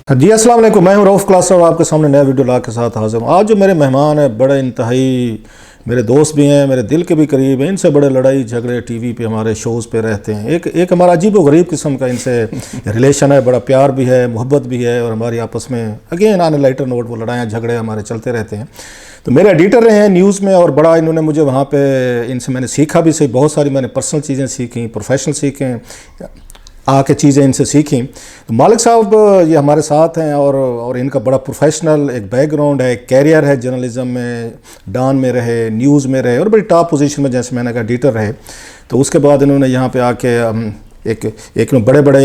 جی السلام علیکم، میں ہوں رؤف کلاسر اور آپ کے سامنے نیا ویڈیو لا کے ساتھ حاضر ہوں۔ آج جو میرے مہمان ہیں بڑے انتہائی میرے دوست بھی ہیں، میرے دل کے بھی قریب ہیں، ان سے بڑے لڑائی جھگڑے ٹی وی پہ ہمارے شوز پہ رہتے ہیں۔ ایک ہمارا عجیب و غریب قسم کا ان سے ریلیشن ہے، بڑا پیار بھی ہے، محبت بھی ہے، اور ہماری آپس میں again on a lighter note وہ لڑائیاں جھگڑے ہمارے چلتے رہتے ہیں۔ تو میرے ایڈیٹر رہے ہیں نیوز میں، اور بڑا انہوں نے مجھے وہاں پہ ان سے میں نے سیکھا بھی صحیح، بہت ساری میں نے پرسنل چیزیں سیکھیں، پروفیشنل سیکھیں، آ کے چیزیں ان سے سیکھیں۔ تو مالک صاحب یہ ہمارے ساتھ ہیں، اور ان کا بڑا پروفیشنل ایک بیک گراؤنڈ ہے، ایک کیریئر ہے جرنلزم میں، ڈان میں رہے، نیوز میں رہے، اور بڑی ٹاپ پوزیشن میں جیسے میں نے کہا ایڈیٹر رہے۔ تو اس کے بعد انہوں نے یہاں پہ آ کے ایک بڑے بڑے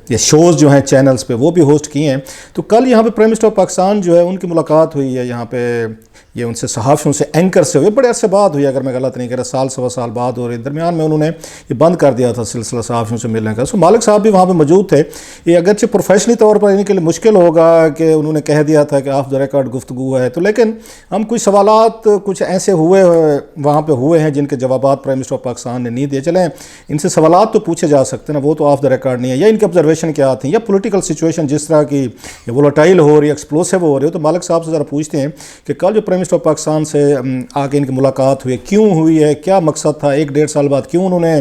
یہ شوز جو ہیں چینلز پہ وہ بھی ہوسٹ کیے ہیں۔ تو کل یہاں پہ پرائم منسٹر آف پاکستان جو ہے ان کی ملاقات ہوئی ہے یہاں پہ، یہ ان سے صحافیوں سے اینکر سے ہوئے، بڑے عرصے بعد ہوئی، اگر میں غلط نہیں کہہ رہا، سال سوا سال بعد ہو رہے، درمیان میں انہوں نے یہ بند کر دیا تھا سلسلہ صحافیوں سے ملنے کا۔ سو مالک صاحب بھی وہاں پہ موجود تھے۔ یہ اگرچہ پروفیشنلی طور پر ان کے لیے مشکل ہوگا کہ انہوں نے کہہ دیا تھا کہ آف دا ریکارڈ گفتگو ہے، تو لیکن ہم کچھ سوالات کچھ ایسے وہاں پہ ہوئے ہیں جن کے جوابات پرائم منسٹر آف پاکستان نے نہیں دیے۔ چلیں ان سے سوالات تو پوچھے جا سکتے ہیں نا، وہ تو آف دا ریکارڈ نہیں ہے، یا ان کی آبزرویشن کیا تھیں، یا پولیٹیکل سچویشن جس طرح کی وولٹائل ہو رہی ہے، ایکسپلوسو ہو رہی ہے۔ تو مالک صاحب سے ذرا پوچھتے ہیں کہ کل جو پرائم منسٹر آف پاکستان سے آگے ان کی ملاقات ہوئی، کیوں ہوئی ہے، کیا مقصد تھا، 1-1.5 سال بعد کیوں انہوں نے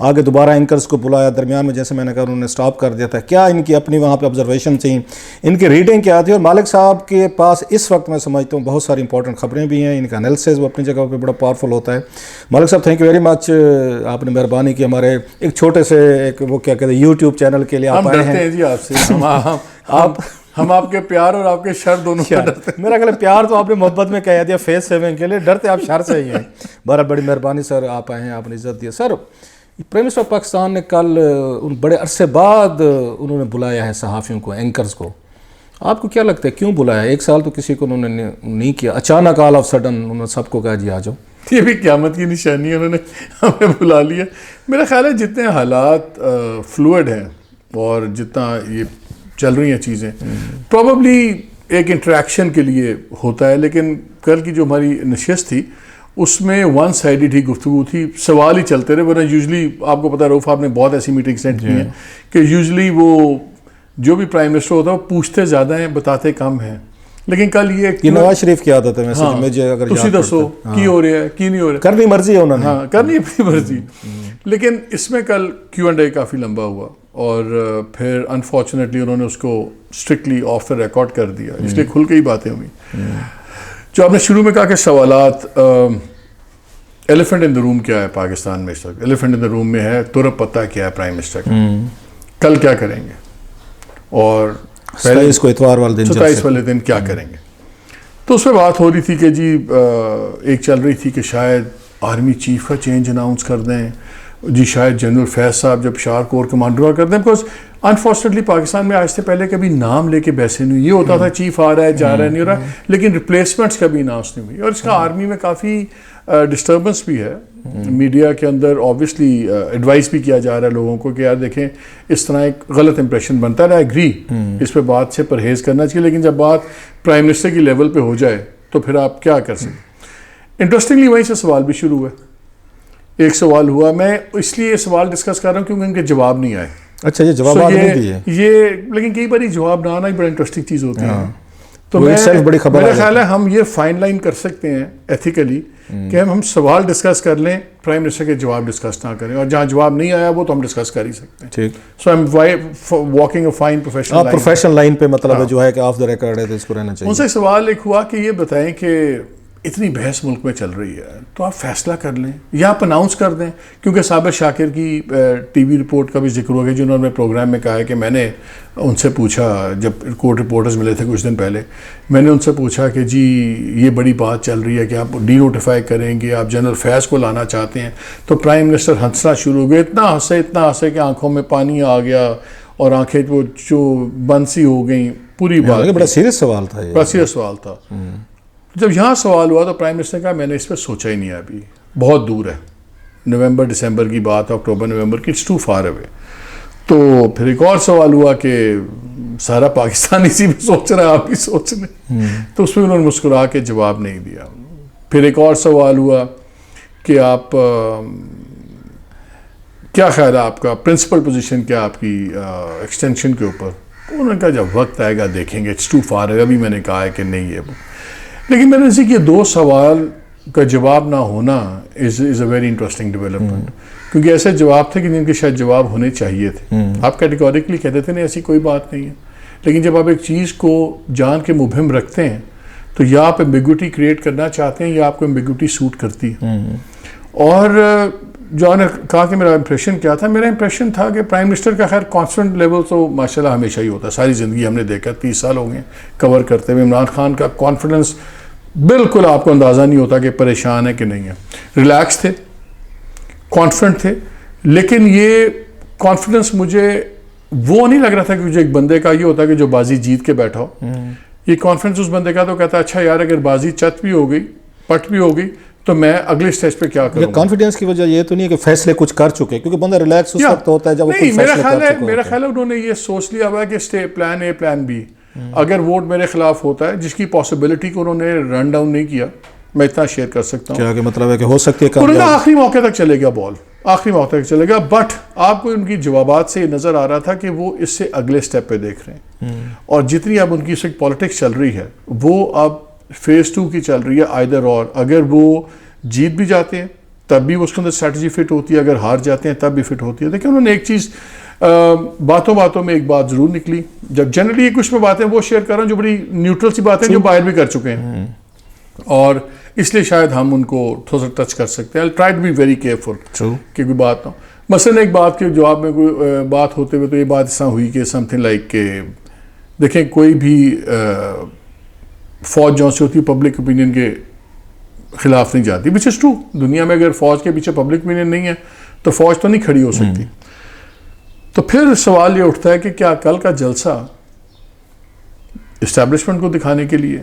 آگے دوبارہ اینکرز کو بلایا، درمیان میں جیسے میں نے کہا انہوں نے سٹاپ کر دیا تھا، کیا ان کی اپنی وہاں پہ آبزرویشن تھیں، ان کی ریڈنگ کیا تھی۔ اور مالک صاحب کے پاس اس وقت میں سمجھتا ہوں بہت ساری امپورٹنٹ خبریں بھی ہیں، ان کا انالیسز وہ اپنی جگہ پہ بڑا پاورفل ہوتا ہے۔ مالک صاحب تھینک یو ویری مچ، آپ نے مہربانی کی ہمارے ایک چھوٹے سے ایک وہ کیا کہتے ہیں یوٹیوب چینل کے لیے آپ آئے ہیں۔ جی آپ سے ہم آپ کے پیار اور آپ کے شر دونوں سے ڈرتے ہیں۔ میرا خیال پیار تو آپ نے محبت میں کہہ دیا، فیس سیونگ کے لیے، ڈرتے آپ شر سے ہی ہیں۔ بہرحال بڑی مہربانی سر، آپ آئے ہیں، آپ نے عزت دی۔ سر پرائم منسٹر آف پاکستان نے کل ان بڑے عرصے بعد انہوں نے بلایا ہے صحافیوں کو، اینکرز کو، آپ کو کیا لگتا ہے کیوں بلایا؟ 1 سال تو کسی کو انہوں نے نہیں کیا، اچانک آل آف سڈن انہوں نے سب کو کہا جی آ جاؤ۔ یہ بھی قیامت کی نشانی ہے، انہوں نے ہمیں بلا لیا۔ میرا خیال ہے جتنے حالات فلوئڈ ہیں اور جتنا یہ چل رہی ہیں چیزیں، پروبیبلی ایک انٹریکشن کے لیے ہوتا ہے، لیکن کل کی جو ہماری نشست تھی اس میں ون سائیڈڈ ہی گفتگو تھی، سوال ہی چلتے رہے۔ ورنہ یوزلی آپ کو پتہ ہے رؤف، آپ نے بہت ایسی میٹنگس اٹینڈ کی ہیں کہ یوزلی وہ جو بھی پرائم منسٹر ہوتا ہے وہ پوچھتے زیادہ ہیں، بتاتے کم ہیں۔ لیکن کل یہ نواز شریف کی عادت ہے، مجھے اگر تسی دسو کی ہو رہا ہے کی نہیں ہو رہا ہے، کرنی مرضی ہے انہوں نے، ہاں کرنی اپنی مرضی۔ لیکن اس میں کل Q&A کافی لمبا ہوا، اور پھر انفارچونیٹلی انہوں نے اس کو اسٹرکٹلی آف دا ریکارڈ کر دیا، اس لیے کھل کے ہی باتیں ہوئی۔ جو آپ نے شروع میں کہا کہ سوالات، ایلیفنٹ ان دا روم کیا ہے پاکستان میں اس وقت؟ ایلیفنٹ ان دا روم میں ہے ترپ پتہ کیا ہے پرائم منسٹر کا، کل کیا کریں گے، اور 27 کو اتوار والے دن 27 والے دن کیا کریں گے۔ تو اس میں بات ہو رہی تھی کہ جی ایک چل رہی تھی کہ شاید آرمی چیف کا چینج اناؤنس کر دیں، جی شاید جنرل فیض صاحب جب پشاور کور کمانڈر کر دیں، بیکاز انفارچونیٹلی پاکستان میں آج سے پہلے کبھی نام لے کے بیسے نہیں، یہ ہوتا تھا چیف آ رہا ہے جا رہا ہے نہیں ہو رہا، لیکن ریپلیسمنٹس کبھی اناؤنس نہیں ہوئی۔ اور اس کا آرمی میں کافی ڈسٹربنس بھی ہے، میڈیا کے اندر آبویسلی ایڈوائز بھی کیا جا رہا ہے لوگوں کو کہ یار دیکھیں اس طرح ایک غلط امپریشن بنتا ہے، ایگری اس پہ بات سے پرہیز کرنا چاہیے، لیکن جب بات پرائم منسٹر کی لیول پہ ہو جائے تو پھر آپ کیا کر سکتے۔ انٹرسٹنگلی وہیں سے سوال بھی شروع ہوئے، ایک سوال ہوا، میں اس لیے یہ سوال ڈسکس کر رہا ہوں کیونکہ ان کے جواب نہیں آئے۔ اچھا یہ جواب نہیں دیے یہ، لیکن کئی بار جواب نہ آنا ہی بڑا انٹرسٹنگ چیز ہوتی ہے۔ تو میرا خیال ہے ہم یہ فائن لائن کر سکتے ہیں ایتھیکلی کہ ہم سوال ڈسکس کر لیں، پرائم منسٹر کے جواب ڈسکس نہ کریں، اور جہاں جواب نہیں آیا وہ تو ہم ڈسکس کر ہی سکتے ہیں۔ ٹھیک، so I am walking a fine professional line پہ، مطلب جو ہے کہ آف دا ریکارڈ ہے تو اس کو رہنا چاہیے۔ ان سے سوال ایک ہوا کہ یہ بتائیں کہ اتنی بحث ملک میں چل رہی ہے تو آپ فیصلہ کر لیں یا آپ اناؤنس کر دیں، کیونکہ صابر شاکر کی ٹی وی رپورٹ کا بھی ذکر ہو گیا جنہوں نے پروگرام میں کہا ہے کہ میں نے ان سے پوچھا، جب کورٹ رپورٹرز ملے تھے کچھ دن پہلے، میں نے ان سے پوچھا کہ جی یہ بڑی بات چل رہی ہے کہ آپ ڈی نوٹیفائی کریں گے، آپ جنرل فیض کو لانا چاہتے ہیں، تو پرائم منسٹر ہنسنا شروع ہو گئے، اتنا ہنسے کہ آنکھوں میں پانی آ گیا اور آنکھیں وہ جو بند سی ہو گئیں، پوری بات بڑا سیریس سوال تھا، بڑا سیریس سوال تھا۔ جب یہاں سوال ہوا تو پرائم منسٹر نے کہا میں نے اس پہ سوچا ہی نہیں ہے، ابھی بہت دور ہے، نومبر دسمبر کی بات ہے، اکتوبر نومبر کی، اٹس ٹو فار اوے۔ تو پھر ایک اور سوال ہوا کہ سارا پاکستان اسی میں سوچ رہا ہے، آپ بھی سوچ لیں، تو اس میں انہوں نے مسکرا کے جواب نہیں دیا۔ پھر ایک اور سوال ہوا کہ آپ کیا خیال ہے، آپ کا پرنسپل پوزیشن کیا آپ کی ایکسٹینشن کے اوپر؟ انہوں نے کہا جب وقت آئے گا دیکھیں گے, اٹس ٹو فار. ابھی میں نے کہا ہے کہ نہیں ہے وہ. لیکن میں نے سے یہ 2 سوال کا جواب نہ ہونا از اے ویری انٹرسٹنگ ڈیولپمنٹ, کیونکہ ایسے جواب تھے کہ جن کے شاید جواب ہونے چاہیے تھے. آپ کیٹیگوریکلی کہتے تھے نہیں ایسی کوئی بات نہیں ہے, لیکن جب آپ ایک چیز کو جان کے مبہم رکھتے ہیں تو یا آپ ایمبیگوٹی کریٹ کرنا چاہتے ہیں یا آپ کو ایمبیگوٹی سوٹ کرتی ہے. اور جو نے کہا کہ میرا امپریشن کیا تھا, میرا امپریشن تھا کہ پرائم منسٹر کا خیر کانفیڈنٹ لیول تو ماشاءاللہ ہمیشہ ہی ہوتا ہے, ساری زندگی ہم نے دیکھا, 30 سال ہو گئے کور کرتے ہوئے. عمران خان کا کانفیڈنس بالکل آپ کو اندازہ نہیں ہوتا کہ پریشان ہے کہ نہیں ہے, ریلیکس تھے, کانفیڈنٹ تھے. لیکن یہ کانفیڈنس مجھے وہ نہیں لگ رہا تھا کہ جو ایک بندے کا یہ ہوتا کہ جو بازی جیت کے بیٹھا ہو. یہ کانفیڈنس اس بندے کا تو کہتا ہے اچھا یار اگر بازی چت بھی ہو گئی, پٹ بھی ہو گئی, تو میں اگلے سٹیج پہ کیا کروں. کانفیڈنس کی وجہ یہ تو نہیں ہے کہ فیصلے کچھ کر چکے, کیونکہ بندہ ریلیکس اس وقت ہوتا ہے جب وہ کچھ فیصلے کر چکا ہوتا ہے. میرا خیال ہے انہوں نے یہ سوچ لیا ہوا ہے کہ پلان اے پلان بی, اگر ووٹ میرے خلاف ہوتا ہے جس کی پاسبلٹی کو انہوں نے رن ڈاؤن نہیں کیا, میں اتنا شیئر کر سکتا ہوں. کیا کہ مطلب ہے کہ ہو سکتی ہے انہوں نے آخری موقع تک چلے گا بال, آخری موقع تک چلے گا. بٹ آپ کو ان کی جوابات سے یہ نظر آ رہا تھا کہ وہ اس سے اگلے سٹیپ پہ دیکھ رہے ہیں, اور جتنی اب ان کی پالیٹکس چل رہی ہے وہ اب فیز 2 کی چل رہی ہے. آئدر اور اگر وہ جیت بھی جاتے ہیں تب بھی اس کے اندر اسٹریٹجی فٹ ہوتی ہے, اگر ہار جاتے ہیں تب بھی فٹ ہوتی ہے. دیکھیں انہوں نے ایک چیز باتوں باتوں میں ایک بات ضرور نکلی, جب جنرلی کچھ میں باتیں وہ شیئر کر رہا ہوں جو بڑی نیوٹرل سی باتیں جو باہر بھی کر چکے ہیں, اور اس لیے شاید ہم ان کو تھوڑا سا ٹچ کر سکتے ہیں. I'll try to be very careful کہ کوئی بات نہ ہو. مثلاً ایک بات کے جواب میں کوئی بات ہوتے ہوئے تو یہ بات اس طرح ہوئی کہ سم تھنگ لائک کہ دیکھیں کوئی بھی فوج جو سے ہوتی ہے پبلک اوپینین کے خلاف نہیں جاتی, which is true. دنیا میں اگر فوج کے پیچھے پبلک اوپینین نہیں ہے تو فوج تو نہیں کھڑی ہو سکتی. تو پھر سوال یہ اٹھتا ہے کہ کیا کل کا جلسہ اسٹیبلشمنٹ کو دکھانے کے لیے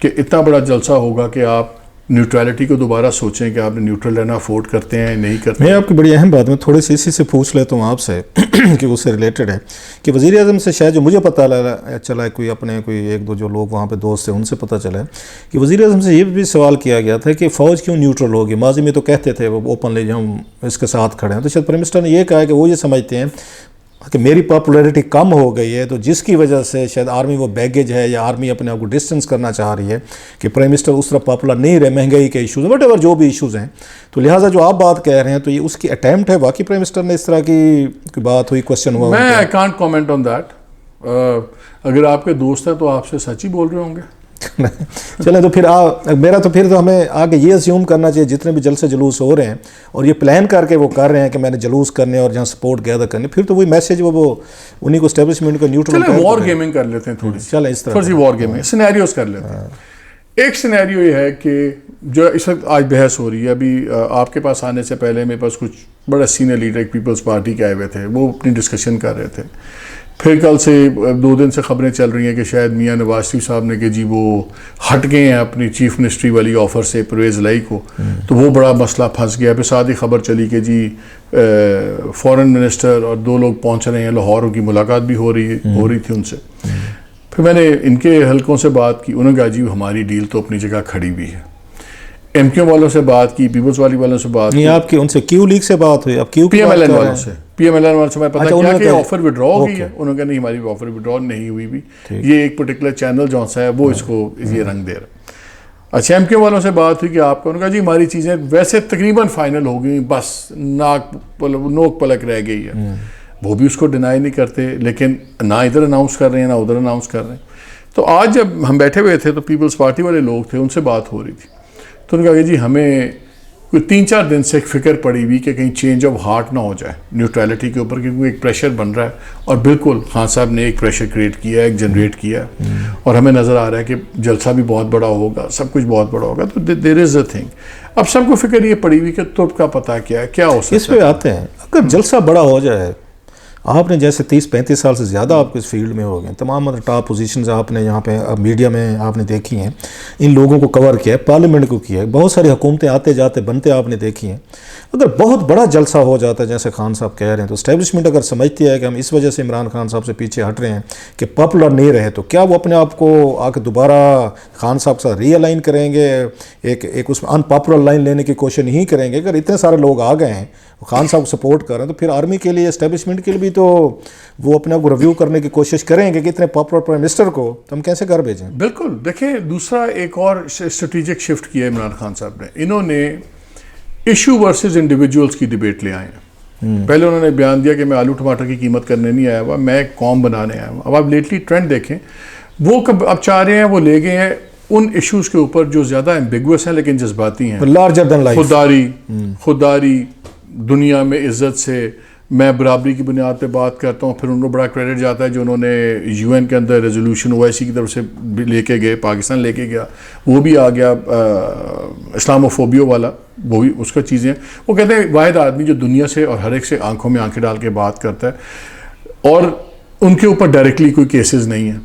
کہ اتنا بڑا جلسہ ہوگا کہ آپ نیوٹرلٹی کو دوبارہ سوچیں کہ آپ نے نیوٹرل رہنا افورڈ کرتے ہیں نہیں کرتے. میں آپ کی بڑی اہم بات میں تھوڑی سی اسی سے پوچھ لیتا ہوں آپ سے کہ اس سے ریلیٹڈ ہے کہ وزیر اعظم سے شاید جو مجھے پتہ چلا ہے, کوئی اپنے کوئی 1-2 جو لوگ وہاں پہ دوست ہیں ان سے پتہ چلا ہے کہ وزیر اعظم سے یہ بھی سوال کیا گیا تھا کہ فوج کیوں نیوٹرل ہوگی. ماضی میں تو کہتے تھے وہ اوپنلی جو ہم اس کے ساتھ کھڑے ہیں, تو شاید پرائم منسٹر نے یہ کہا ہے کہ وہ یہ سمجھتے ہیں کہ میری پاپولیرٹی کم ہو گئی ہے, تو جس کی وجہ سے شاید آرمی وہ بیگیج ہے یا آرمی اپنے آپ کو ڈسٹنس کرنا چاہ رہی ہے کہ پرائم منسٹر اس طرح پاپولر نہیں رہے, مہنگائی کے ایشوز وٹ ایور جو بھی ایشوز ہیں. تو لہٰذا جو آپ بات کہہ رہے ہیں تو یہ اس کی اٹیمپٹ ہے, واقعی پرائم منسٹر نے اس طرح کی بات ہوئی, کوشچن ہوا. میں I can't comment on that. اگر آپ کے دوست ہیں تو آپ سے سچ ہی بول رہے ہوں گے. چلیں تو پھر میرا تو پھر تو ہمیں آگے یہ اسیوم کرنا چاہیے جتنے بھی جلسے جلوس ہو رہے ہیں اور یہ پلان کر کے وہ کر رہے ہیں کہ میں نے جلوس کرنے اور جہاں سپورٹ گیدر کرنے, پھر تو وہی میسیج وہ انہیں کو اسٹیبلشمنٹ کا نیوٹرل. چلیں وار گیمنگ کر لیتے ہیں تھوڑی سی, چلیں اس طرح تھوڑی سی وار گیمنگ سینیریوز کر لیتے ہیں. ایک سینیریو یہ ہے کہ جو اس وقت آج بحث ہو رہی ہے, ابھی آپ کے پاس آنے سے پہلے میرے پاس کچھ بڑا سینئر لیڈر ایک پیپلز پارٹی کے آئے ہوئے تھے, وہ اپنی ڈسکشن کر رہے تھے. پھر کل سے 2 دن سے خبریں چل رہی ہیں کہ شاید میاں نواز شریف صاحب نے کہ جی وہ ہٹ گئے ہیں اپنی چیف منسٹری والی آفر سے پرویز لائی کو, تو وہ بڑا مسئلہ پھنس گیا. پھر ساتھ ہی خبر چلی کہ جی فورن منسٹر اور 2 لوگ پہنچ رہے ہیں لاہور, ان کی ملاقات بھی ہو رہی تھی ان سے. پھر میں نے ان کے حلقوں سے بات کی, انہوں نے کہا جی ہماری ڈیل تو اپنی جگہ کھڑی بھی ہے. ایم کیو والوں سے بات کی, پیپلز والی والوں سے بات کی. آپ کی ان سے کیو لیگ سے بات ہوئی, اب کیو پی ایم ایل این والوں سے, پی ایم ایل این والوں سے میں پتا کیا کہ آفر وڈرا ہو گئی ہے. انہوں نے کہا نہیں ہماری آفر وڈرا نہیں ہوئی بھی, یہ ایک پرٹیکولر چینل جو ہے وہ اس کو یہ رنگ دے رہا. اچھا ایم کیو والوں سے بات ہوئی کہ آپ کو, انہوں نے کہا جی ہماری چیزیں ویسے تقریباً فائنل ہو گئی, بس نوک پلک رہ گئی ہے. وہ بھی اس کو ڈینائی نہیں کرتے, لیکن نہ ادھر اناؤنس کر رہے ہیں نہ ادھر اناؤنس کر رہے ہیں. تو آج جب ہم بیٹھے ہوئے تھے تو پیپلز پارٹی والے لوگ تھے, ان سے بات ہو رہی تھی. تو انہوں نے کہا کہ جی ہمیں کوئی 3-4 دن سے ایک فکر پڑی ہوئی کہ کہیں چینج آف ہارٹ نہ ہو جائے نیوٹرلٹی کے اوپر, کیونکہ ایک پریشر بن رہا ہے. اور بالکل خان صاحب نے ایک پریشر کریٹ کیا ہے, ایک جنریٹ کیا ہے, اور ہمیں نظر آ رہا ہے کہ جلسہ بھی بہت بڑا ہوگا, سب کچھ بہت بڑا ہوگا. تو دیر از اے تھنگ. اب سب کو فکر یہ پڑی ہوئی کہ ترک کا پتہ کیا ہے, کیا ہو سکتا ہے. اس پہ آتے ہیں, اگر جلسہ بڑا ہو جائے, آپ نے جیسے 30-35 سال سے زیادہ آپ اس فیلڈ میں ہو گئے, تمام ٹاپ پوزیشنز آپ نے یہاں پہ میڈیا میں آپ نے دیکھی ہیں, ان لوگوں کو کور کیا ہے, پارلیمنٹ کو کیا ہے, بہت ساری حکومتیں آتے جاتے بنتے آپ نے دیکھی ہیں. اگر بہت بڑا جلسہ ہو جاتا ہے جیسے خان صاحب کہہ رہے ہیں تو اسٹیبلشمنٹ اگر سمجھتی ہے کہ ہم اس وجہ سے عمران خان صاحب سے پیچھے ہٹ رہے ہیں کہ پاپولر نہیں رہے، تو کیا وہ اپنے آپ کو آ کے دوبارہ خان صاحب سے ری الائن کریں گے، ایک اس میں ان پاپولر لائن لینے کی کوشش نہیں کریں گے؟ اگر اتنے سارے لوگ آ گئے ہیں خان صاحب کو سپورٹ کر رہے ہیں تو پھر آرمی کے لیے اسٹیبلشمنٹ کے لیے بھی تو وہ اپنے آپ کو ریویو کرنے کی کوشش کریں گے کہ اتنے پاپولر پرائم منسٹر کو ہم کیسے گھر بھیجیں؟ بالکل. دیکھیں دوسرا ایک اور اسٹریٹجک شفٹ کیا عمران خان صاحب نے، انہوں نے ایشو ورسز انڈیویجولس کی ڈبیٹ لے آئے ہیں. پہلے انہوں نے بیان دیا کہ میں آلو ٹماٹر کی قیمت کرنے نہیں آیا ہوا، میں ایک قوم بنانے آیا ہوں. اب آپ لیٹلی ٹرینڈ دیکھیں، وہ اب چاہ رہے ہیں وہ لے گئے ہیں ان ایشوز کے اوپر جو زیادہ ایمبیگوس ہیں لیکن جذباتی ہیں. لارجر دین لائف، خودداری، دنیا میں عزت سے میں برابری کی بنیاد پہ بات کرتا ہوں. پھر ان کو بڑا کریڈٹ جاتا ہے جو انہوں نے یو این کے اندر ریزولوشن OIC کی طرف سے لے کے گئے، پاکستان لے کے گیا، وہ بھی آ گیا اسلاموفوبیا والا، وہ بھی اس کا چیزیں. وہ کہتے ہیں واحد آدمی جو دنیا سے اور ہر ایک سے آنکھوں میں آنکھیں ڈال کے بات کرتا ہے، اور ان کے اوپر ڈائریکٹلی کوئی کیسز نہیں ہیں.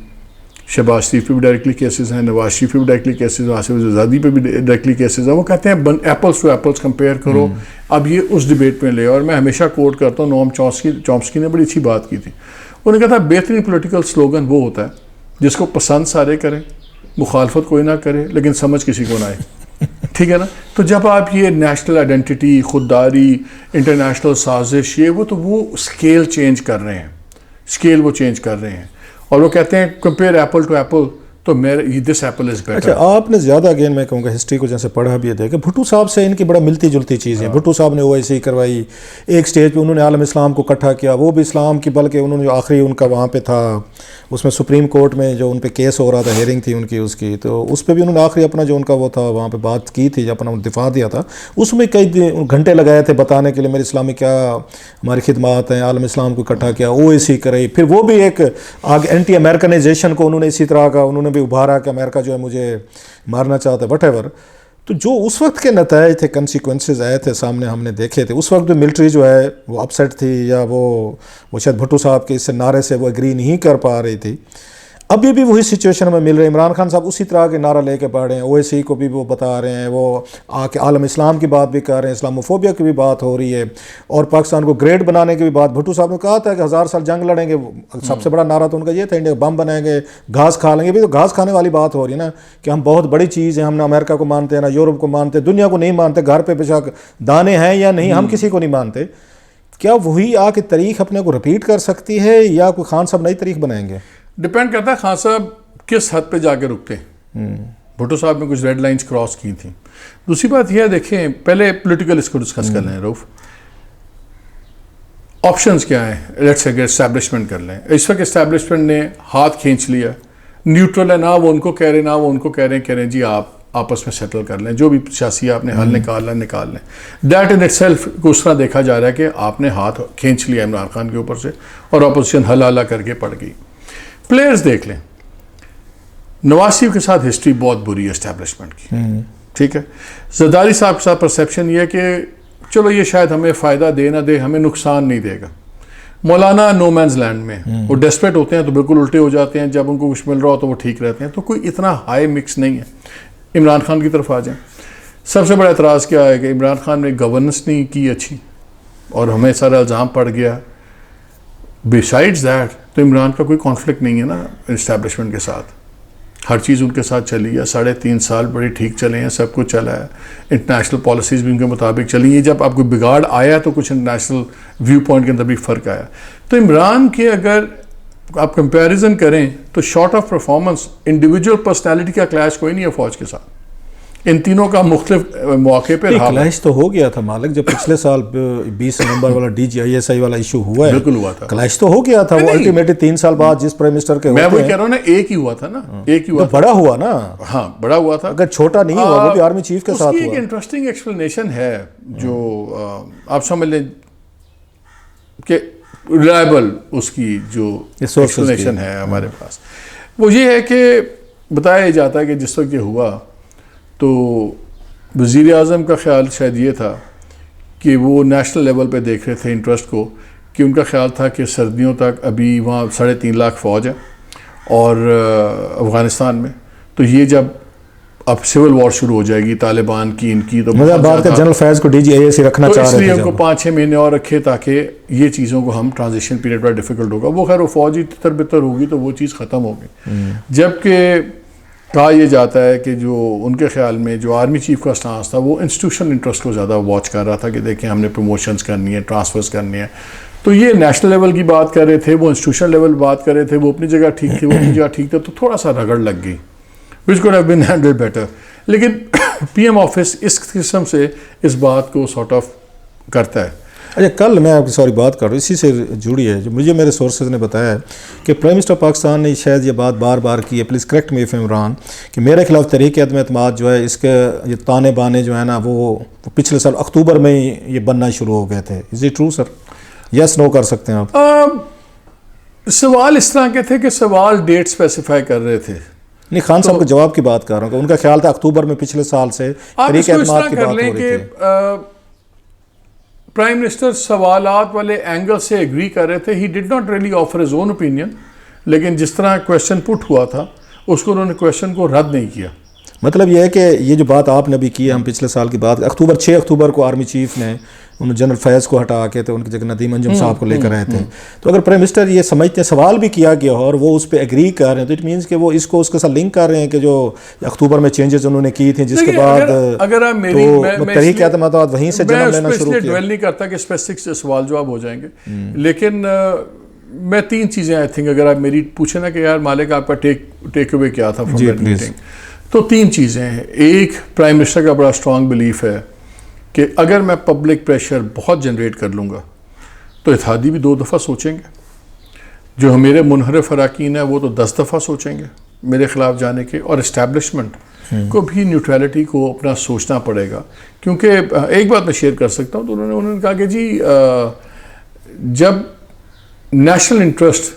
شہباز شریف پہ بھی ڈائریکٹلی کیسز ہیں، نواز شریف پہ بھی ڈائریکٹلی کیسز ہیں، آصف زرداری پہ بھی ڈائریکٹلی کیسز ہیں. وہ کہتے ہیں ایپلس ٹو ایپلس کمپیئر کرو. اب یہ اس ڈبیٹ میں لے، اور میں ہمیشہ کوٹ کرتا ہوں، نوم چومسکی نے بڑی اچھی بات کی تھی. انہوں نے کہا تھا بہترین پولیٹیکل سلوگن وہ ہوتا ہے جس کو پسند سارے کریں، مخالفت کوئی نہ کرے لیکن سمجھ کسی کو نہ آئے. ٹھیک ہے نا؟ تو جب آپ یہ نیشنل آئیڈینٹی، خودداری، انٹرنیشنل سازش، یہ وہ اسکیل چینج کر رہے ہیں، اسکیل وہ چینج کر رہے ہیں. اور وہ کہتے ہیں کمپیئر ایپل ٹو ایپل، تو دس ایپل از بیٹر. اچھا، آپ نے زیادہ اگین میں کہوں گا ہسٹری کو جیسے پڑھا بھی ہے کہ بھٹو صاحب سے ان کی بڑا ملتی جلتی چیزیں. بھٹو صاحب نے OIC کروائی، ایک سٹیج پہ انہوں نے عالم اسلام کو اکٹھا کیا، وہ بھی اسلام کی، بلکہ انہوں نے جو آخری ان کا وہاں پہ تھا اس میں سپریم کورٹ میں جو ان پہ کیس ہو رہا تھا، ہیئرنگ تھی ان کی اس کی، تو اس پہ بھی انہوں نے آخری اپنا جو ان کا وہ تھا وہاں پہ بات کی تھی، اپنا دفاع دیا تھا. اس میں کئی گھنٹے لگائے تھے بتانے کے لیے میرے اسلامی کیا ہماری خدمات ہیں، عالم اسلام کو اکٹھا کیا، OIC کرائی. پھر وہ بھی ایک آگے اینٹی امریکنائزیشن کو انہوں نے اسی طرح کا انہوں نے بھی ابھارا کہ امریکہ جو ہے مجھے مارنا چاہتا ہے، وٹ ایور. تو جو اس وقت کے نتائج تھے، کنسیکوینسز آئے تھے سامنے، ہم نے دیکھے تھے. اس وقت بھی ملٹری جو ہے وہ اپسیٹ تھی، یا وہ شاید بھٹو صاحب کے اس سے نعرے سے وہ ایگری نہیں کر پا رہی تھی. ابھی بھی وہی سچویشن میں مل رہے ہیں. عمران خان صاحب اسی طرح کے نعرہ لے کے پڑھ رہے ہیں، OIC کو بھی وہ بتا رہے ہیں، وہ آ کے عالم اسلام کی بات بھی کر رہے ہیں، اسلاموفوبیا کی بھی بات ہو رہی ہے، اور پاکستان کو گریٹ بنانے کی بھی بات. بھٹو صاحب نے کہا تھا کہ 1000 سال جنگ لڑیں گے، سب سے بڑا نعرہ تو ان کا یہ تھا انڈیا بم بنائیں گے، گھاس کھا لیں گے. بھی تو گھاس کھانے والی بات ہو رہی ہے نا، کہ ہم بہت بڑی چیز ہیں، ہم نہ امریکہ کو مانتے ہیں، نہ یورپ کو مانتے، دنیا کو نہیں مانتے، گھر پہ پیشہ دانے ہیں یا نہیں، ہم کسی کو نہیں مانتے. کیا وہی آ کے تاریخ اپنے کو رپیٹ کر سکتی ہے، یا کوئی خان صاحب نئی تاریخ بنائیں گے؟ ڈپینڈ کرتا ہے خان صاحب کس حد پہ جا کے رکتے ہیں. بھٹو صاحب نے کچھ ریڈ لائنز کراس کی تھیں. دوسری بات یہ ہے، دیکھیں پہلے پولیٹیکل اس کو ڈسکس کر لیں. روف آپشنز کیا ہیں؟ لیٹس اگر اسٹیبلشمنٹ کر لیں. اس وقت اسٹیبلشمنٹ نے ہاتھ کھینچ لیا، نیوٹرل ہے، نہ وہ ان کو کہہ رہے نہ وہ ان کو کہہ رہے ہیں جی آپ آپس میں سیٹل کر لیں، جو بھی سیاسی آپ نے حل نکال لیں. دیٹ ان اٹ سیلف کو اس طرح دیکھا جا رہا ہے کہ آپ نے ہاتھ کھینچ لیا عمران خان کے اوپر سے، اور اپوزیشن ہل ہلا کر کے پڑ گئی. پلیئرز دیکھ لیں، نواز شریف کے ساتھ ہسٹری بہت بری ہے اسٹیبلشمنٹ کی. ٹھیک ہے، زرداری صاحب کے ساتھ پرسیپشن یہ ہے کہ چلو یہ شاید ہمیں فائدہ دے نہ دے، ہمیں نقصان نہیں دے گا. مولانا نو مینز لینڈ میں، وہ ڈیسپریٹ ہوتے ہیں تو بالکل الٹے ہو جاتے ہیں، جب ان کو کچھ مل رہا ہو تو وہ ٹھیک رہتے ہیں. تو کوئی اتنا ہائی مکس نہیں ہے. عمران خان کی طرف آ جائیں. سب سے بڑا اعتراض کیا ہے کہ عمران خان نے گورننس نہیں کی اچھی، اور ہمیں سارا الزام پڑ گیا. بیسائڈز دیٹ تو عمران کا کوئی کانفلکٹ نہیں ہے نا اسٹیبلشمنٹ کے ساتھ. ہر چیز ان کے ساتھ چلی ہے. 3.5 سال بڑے ٹھیک چلے ہیں، سب کچھ چلا ہے، انٹرنیشنل پالیسیز بھی ان کے مطابق چلی ہیں. جب آپ کو بگاڑ آیا تو کچھ انٹرنیشنل ویو پوائنٹ کے اندر بھی فرق آیا. تو عمران کے اگر آپ کمپیریزن کریں تو short of performance individual personality کا کلیش کوئی نہیں ہے فوج کے ساتھ. ان تینوں کا مختلف مواقع پہ رہا. کلیش تو ہو گیا تھا مالک، جب پچھلے سال 20 نومبر والا DGISI والا ایشو ہوا ہے، بالکل ہوا تھا. کلیش تو ہو گیا تھا. وہ الٹیمیٹلی 3 سال بعد جس پرائم منسٹر کے میں وہی کہہ رہا ہوں نا، ایک ہی ہوا تھا نا، ایک ہی ہوا تھا. بڑا ہوا نا. ہاں بڑا ہوا تھا، اگر چھوٹا نہیں ہوا، وہ بھی آرمی چیف کے ساتھ ہوا. ایک انٹرسٹنگ ایکسپلینیشن ہے جو آپ سمجھ لیں کہ ریلائبل اس کی جو ایکسپلینیشن ہے ہمارے پاس، وہ یہ ہے کہ بتایا جاتا ہے کہ جس وقت یہ ہوا تو وزیر اعظم کا خیال شاید یہ تھا کہ وہ نیشنل لیول پہ دیکھ رہے تھے انٹرسٹ کو، کہ ان کا خیال تھا کہ سردیوں تک ابھی وہاں 3.5 لاکھ فوج ہے اور افغانستان میں، تو یہ جب اب سول وار شروع ہو جائے گی طالبان کی ان کی. تو مطلب بات ہے جنرل فیض کو ڈی جی اے سی رکھنا تو چاہ اس رہے لیے تھے ان کو 5-6 مہینے اور رکھے تاکہ یہ چیزوں کو ہم ٹرانزیشن پیریڈ بڑا ڈیفیکلٹ ہوگا. وہ خیر وہ فوجی تر بتر ہوگی تو وہ چیز ختم ہوگی. جبکہ کہا یہ جاتا ہے کہ جو ان کے خیال میں جو آرمی چیف کا سٹانس تھا وہ انسٹیٹیوشنل انٹرسٹ کو زیادہ واچ کر رہا تھا کہ دیکھیں ہم نے پروموشنز کرنی ہے, ٹرانسفرز کرنی ہے. تو یہ نیشنل لیول کی بات کر رہے تھے, وہ انسٹیٹیوشنل لیول بات کر رہے تھے, وہ اپنی جگہ ٹھیک تھی, وہ اپنی جگہ ٹھیک تھا, تو تھوڑا سا رگڑ لگ گئی which could have been handled better. لیکن پی ایم آفس اس قسم سے اس بات کو سارٹ آف کرتا ہے. اچھا کل میں آپ کی سوری بات کر رہا ہوں اسی سے جڑی ہے, جو مجھے میرے سورسز نے بتایا ہے کہ پرائم منسٹر پاکستان نے شاید یہ بات بار بار کی ہے, please correct me if I am wrong, کہ میرے خلاف تحریک عدم اعتماد جو ہے اس کے یہ تانے بانے جو ہے نا وہ پچھلے سال اکتوبر میں ہی یہ بننا شروع ہو گئے تھے. از اٹ ٹرو سر؟ یس نو کر سکتے ہیں آپ. سوال اس طرح کے تھے کہ سوال ڈیٹ اسپیسیفائی کر رہے تھے. نہیں, خان صاحب کے جواب کی بات کر رہا ہوں کہ ان کا خیال تھا اکتوبر میں پچھلے سال سے تحریک اعتماد کی بات ہو رہی تھی. پرائم منسٹر سوالات والے اینگل سے ایگری کر رہے تھے. He did not really offer his own opinion, لیکن جس طرح کویشچن پٹ ہوا تھا اس کو انہوں نے کویشچن کو رد نہیں کیا. مطلب یہ ہے کہ یہ جو بات آپ نے بھی کی ہے, ہم پچھلے سال کی بات 6 اکتوبر کو آرمی چیف نے انہوں جنرل فیض کو ہٹا کے تو ان کی جگہ ندیم انجم صاحب کو لے کر آئے تھے. تو اگر پرائم منسٹر یہ سمجھتے ہیں, سوال بھی کیا گیا اور وہ اس پہ ایگری کر رہے ہیں, تو اٹ مینس کہ وہ اس کو اس کے ساتھ لنک کر رہے ہیں کہ جو اکتوبر میں چینجز انہوں نے کی تھیں جس کے بعد اگر آپ میری تحریک اعتماد وہیں سے جنم لینا شروع کیا. میں ڈویل نہیں کرتا کہ اسپیسفک سوال جواب ہو جائیں گے, لیکن میں 3 چیزیں آئی تھنک اگر آپ میری پوچھیں نا کہ یار مالک آپ کا ٹیک اوے کیا تھا فرام دیٹ میٹنگ, تو 3 چیزیں ہیں. ایک, پرائم منسٹر کا بڑا اسٹرانگ بلیف ہے کہ اگر میں پبلک پریشر بہت جنریٹ کر لوں گا تو اتحادی بھی 2 دفعہ سوچیں گے, جو میرے منحرف اراکین ہیں وہ تو 10 دفعہ سوچیں گے میرے خلاف جانے کے, اور اسٹیبلشمنٹ کو بھی نیوٹرلٹی کو اپنا سوچنا پڑے گا. کیونکہ ایک بات میں شیئر کر سکتا ہوں, تو انہوں نے کہا کہ جی جب نیشنل انٹرسٹ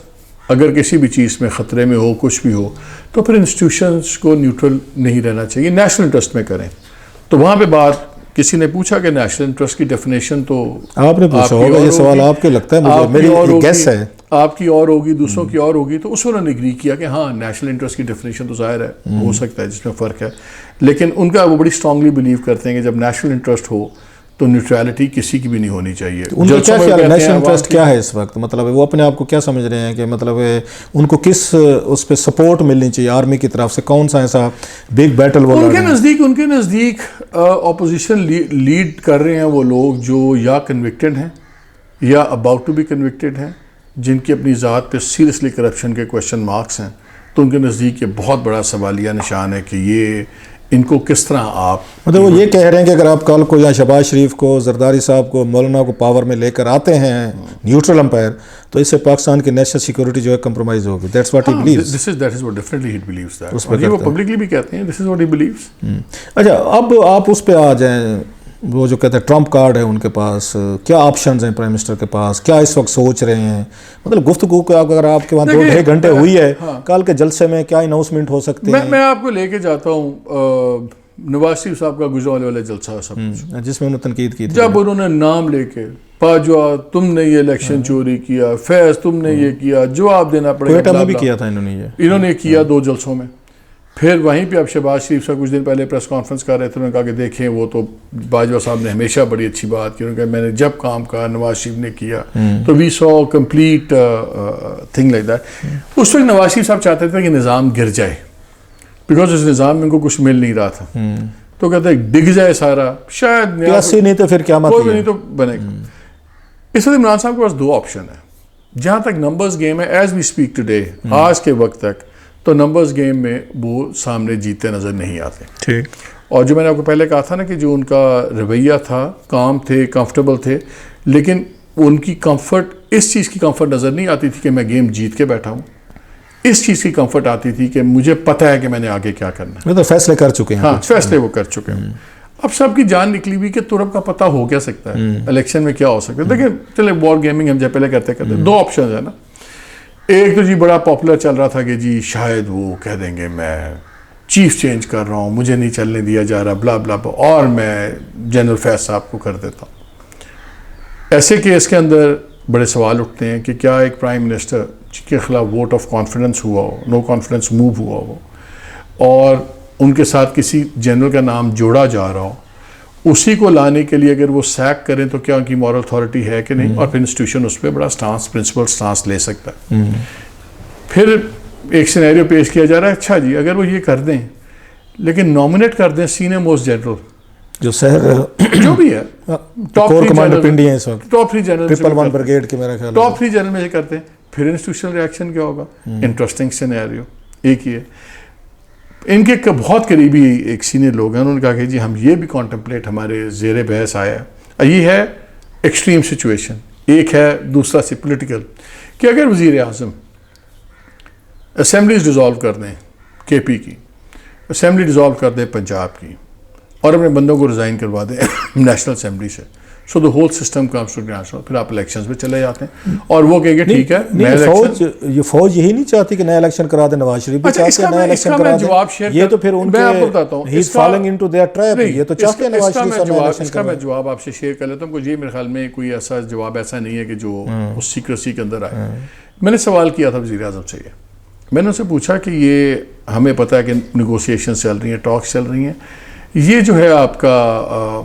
اگر کسی بھی چیز میں خطرے میں ہو, کچھ بھی ہو, تو پھر انسٹیٹیوشنز کو نیوٹرل نہیں رہنا چاہیے, نیشنل انٹرسٹ میں کریں. تو وہاں پہ بات کسی نے پوچھا کہ نیشنل انٹرسٹ کی ڈیفینیشن تو آپ نے پوچھا ہوگا, یہ سوال آپ کے لگتا ہے مجھے, میری گیس ہے آپ کی اور ہوگی, دوسروں کی اور ہوگی. تو اس انہوں نے اگری کیا کہ ہاں نیشنل انٹرسٹ کی ڈیفینیشن تو ظاہر ہے ہو سکتا ہے جس میں فرق ہے, لیکن ان کا وہ بڑی اسٹرانگلی بلیو کرتے ہیں کہ جب نیشنل انٹرسٹ ہو تو نیوٹرلٹی کسی کی بھی نہیں ہونی چاہیے. ان کا کیا خیال ہے نیشنل انٹرسٹ کیا ہے اس وقت؟ مطلب وہ اپنے آپ کو کیا سمجھ رہے ہیں کہ مطلب ان کو کس اس پہ سپورٹ ملنی چاہیے آرمی کی طرف سے, کون سا ایسا بگ بیٹل وہ ان کے نزدیک اپوزیشن لیڈ کر رہے ہیں وہ لوگ جو یا کنوکٹڈ ہیں یا اباؤٹ ٹو بی کنوکٹڈ ہیں, جن کی اپنی ذات پہ سیریسلی کرپشن کے کویشچن مارکس ہیں. تو ان کے نزدیک یہ بہت بڑا سوالیہ نشان ہے کہ یہ ان کو کس طرح آپ مطلب وہ یہ کہہ رہے ہیں کہ اگر آپ کل کو یا شہباز شریف کو, زرداری صاحب کو, مولانا کو پاور میں لے کر آتے ہیں نیوٹرل امپائر, تو اس سے پاکستان کی نیشنل سیکورٹی جو ہے کمپرومائز ہوگی. That's what he believes. That is what definitely he believes that. اور یہ وہ پبلکلی بھی کہتے ہیں, this is what he believes. اچھا اب آپ اس پہ آ جائیں, وہ جو کہتے ہیں ٹرمپ کارڈ ہے ان کے پاس, کیا آپشنز ہیں پرائم منسٹر کے پاس, کیا اس وقت سوچ رہے ہیں؟ مطلب گفتگو کا اگر آپ کے وہاں 2-2.5 گھنٹے ہوئی ہے, کل کے جلسے میں کیا اناؤنسمنٹ ہو سکتے ہیں؟ میں آپ کو لے کے جاتا ہوں نواز شریف صاحب کا گزرنے والے جلسہ سب کچھ, جس میں انہوں نے تنقید کی تھی. جب انہوں نے نام لے کے باجوہ تم نے یہ الیکشن چوری کیا, فیض تم نے یہ کیا, جواب دینا پڑے گا. کوئٹہ میں بھی کیا تھا انہوں نے کیا 2 جلسوں میں. پھر وہیں پہ اب شہباز شریف صاحب کچھ دن پہلے پریس کانفرنس کر رہے تھے, انہوں نے کہا کہ دیکھیں وہ تو باجوہ صاحب نے ہمیشہ بڑی اچھی بات کی, انہوں نے کہا میں نے جب کام کہا نواز شریف نے کیا, تو وی so complete thing like that. اس وقت نواز شریف صاحب چاہتے تھے کہ نظام گر جائے, بیکاز اس نظام میں ان کو کچھ مل نہیں رہا تھا. تو کہتے ہیں ڈگ جائے سارا, شاید نہیں تو پھر کیا کوئی بھی نہیں تو بنے گا. اس وقت عمران صاحب کے پاس 2 آپشن ہیں. جہاں تک نمبرز گیم ہے, ایز وی اسپیک ٹوڈے, آج کے وقت تک تو نمبرز گیم میں وہ سامنے جیتے نظر نہیں آتے. ٹھیک. اور جو میں نے آپ کو پہلے کہا تھا نا کہ جو ان کا رویہ تھا, کام تھے, کمفرٹیبل تھے, لیکن ان کی کمفرٹ, اس چیز کی کمفرٹ نظر نہیں آتی تھی کہ میں گیم جیت کے بیٹھا ہوں. اس چیز کی کمفرٹ آتی تھی کہ مجھے پتہ ہے کہ میں نے آگے کیا کرنا ہے. میں تو فیصلے کر چکے ہیں. ہاں فیصلے وہ کر چکے ہیں. اب سب کی جان نکلی ہوئی کہ ترب کا پتہ ہو کیا سکتا ہے, الیکشن میں کیا ہو سکتا ہے. دیکھیں چلے وار گیمنگ ہم جب پہلے کرتے 2 آپشنز ہیں نا. ایک تو جی بڑا پاپولر چل رہا تھا کہ جی شاید وہ کہہ دیں گے میں چیف چینج کر رہا ہوں, مجھے نہیں چلنے دیا جا رہا, بلا بلا, اور میں جنرل فیض صاحب کو کر دیتا ہوں. ایسے کیس کے اندر بڑے سوال اٹھتے ہیں کہ کیا ایک پرائم منسٹر جن کے خلاف ووٹ آف کانفیڈنس ہوا ہو, نو کانفیڈنس موو ہوا ہو, اور ان کے ساتھ کسی جنرل کا نام جوڑا جا رہا ہو, اسی کو لانے کے لیے اگر وہ سیک کریں تو کیا ان کی مورل اتھارٹی ہے کہ نہیں, اور پھر انسٹیٹیوشن اس پہ بڑا پرنسپل سٹانس لے سکتا ہے. پھر ایک سینیریو پیش کیا جا رہا ہے, اچھا جی اگر وہ یہ کر دیں لیکن نامنیٹ کر دیں سینئر موسٹ جنرل جو شہر جو بھی ہے کور کمانڈر پنڈی ہیں اس وقت, ٹاپ 3 جنرل 111 بریگیڈ کے میرا خیال ٹاپ 3 جنرل میں سے کرتے ہیں, پھر انسٹیٹیوشنل ریئیکشن کیا ہوگا؟ Interesting scenario. ایک ہی ہے, ان کے بہت قریبی ایک سینئر لوگ ہیں, انہوں نے کہا کہ جی ہم یہ بھی کانٹمپلیٹ ہمارے زیر بحث آیا ہے. یہ ہے ایکسٹریم سچویشن. ایک ہے دوسرا سے پولیٹیکل, کہ اگر وزیر اعظم اسمبلیز ڈیزالو کر دیں کے پی کی, اسمبلی ڈیزالو کر دیں پنجاب کی, اور اپنے بندوں کو ریزائن کروا دیں نیشنل اسمبلی سے, so the whole system comes to national, پھر آپ الیکشنز پہ چلے جاتے ہیں اور وہ کہیں گے ٹھیک ہے. یہ فوج یہی نہیں چاہتی کہ نیا الیکشن کرا دیں, نواز شریف بھی چاہتے ہیں نیا الیکشن کرا دیں, یہ تو پھر ان کے ہی از فالنگ انٹو دیئر ٹریپ, یہ تو چاہتے ہیں نواز شریف سے نیا الیکشن. اس کا میں جواب آپ سے شیئر کر لیتا ہوں. مجھے میرے خیال میں کوئی ایسا جواب ایسا نہیں ہے کہ جو اس سیکریسی کے اندر آئے. میں نے سوال کیا تھا وزیر اعظم سے, میں نے ان سے پوچھا کہ یہ ہمیں پتہ ہے کہ نیگوسیشن چل رہی ہیں, ٹاکس چل رہی ہیں, یہ جو ہے آپ کا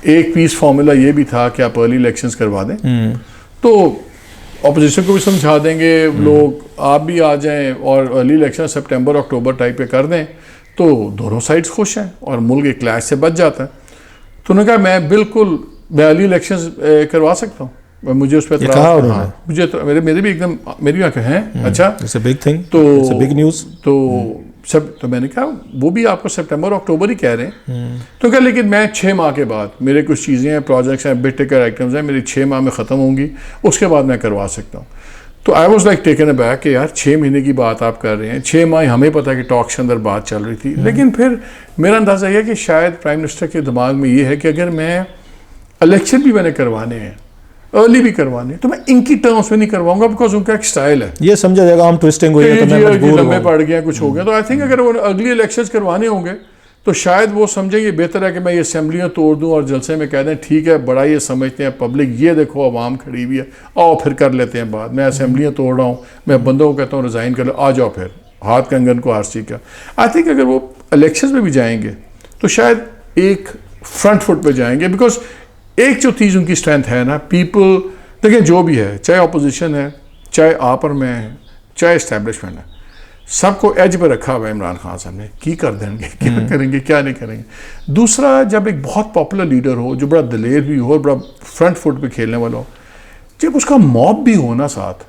ایک پیس فارمولا یہ بھی تھا کہ آپ ارلی الیکشنز کروا دیں تو اپوزیشن کو بھی سمجھا دیں گے لوگ, آپ بھی آ جائیں اور ارلی الیکشن سپٹمبر اکتوبر ٹائپ پہ کر دیں تو دونوں سائڈز خوش ہیں اور ملک ایک کلیش سے بچ جاتا ہے. تو انہوں نے کہا میں بالکل ارلی الیکشنز کروا سکتا ہوں, مجھے اس پہ میرے بھی ایک دم میری آنکھیں ہیں. اچھا تو میں نے کہا وہ بھی آپ کو سپٹمبر اکتوبر ہی کہہ رہے ہیں, تو کہا لیکن میں 6 ماہ کے بعد میرے کچھ چیزیں ہیں, پروجیکٹس ہیں, بگ ٹکٹ آئٹمز ہیں, میری 6 ماہ میں ختم ہوں گی, اس کے بعد میں کروا سکتا ہوں. تو I was like taken a back کہ یار 6 مہینے کی بات آپ کر رہے ہیں, 6 ماہ ہمیں پتہ ہے کہ ٹاکس کے اندر بات چل رہی تھی. لیکن پھر میرا اندازہ یہ ہے کہ شاید پرائم منسٹر کے دماغ میں یہ ہے کہ اگر میں الیکشن بھی میں نے کروانے ہیں, ارلی بھی کروانے, تو میں ان کی ٹرمز میں نہیں کرواؤں گا, بیکاز ان کا ایک سٹائل ہے. یہ سمجھا جائے گا ہم ٹوسٹنگ ہوئی ہے تو میں مجبور لمبے پڑ گیا کچھ ہو گیا. تو آئی تھنک اگر وہ اگلی الیکشنز کروانے ہوں گے تو شاید وہ سمجھیں یہ بہتر ہے کہ میں یہ اسمبلیاں توڑ دوں اور جلسے میں کہہ دیں ٹھیک ہے بڑا یہ سمجھتے ہیں پبلک, یہ دیکھو عوام کھڑی ہوئی ہے, آؤ پھر کر لیتے ہیں بات, میں اسمبلیاں توڑ رہا ہوں, میں بندوں کو کہتا ہوں ریزائن کر لو, آ جاؤ پھر ہاتھ کنگن کو آرسی کا. آئی تھنک اگر وہ الیکشنز میں بھی جائیں گے تو شاید ایک فرنٹ فٹ پہ جائیں گے, بیکاز ایک جو چیز ان کی اسٹرینتھ ہے نا, پیپل دیکھیں جو بھی ہے, چاہے اپوزیشن ہے, چاہے آپ اور میں ہے, چاہے اسٹیبلشمنٹ ہے, سب کو ایج پہ رکھا ہوا ہے عمران خان صاحب نے, کی کر دیں گے, کیا کریں گے, کیا نہیں کریں گے. دوسرا, جب ایک بہت پاپولر لیڈر ہو جو بڑا دلیر بھی ہو اور بڑا فرنٹ فٹ پہ کھیلنے والا ہو, جب اس کا موب بھی ہو نا ساتھ,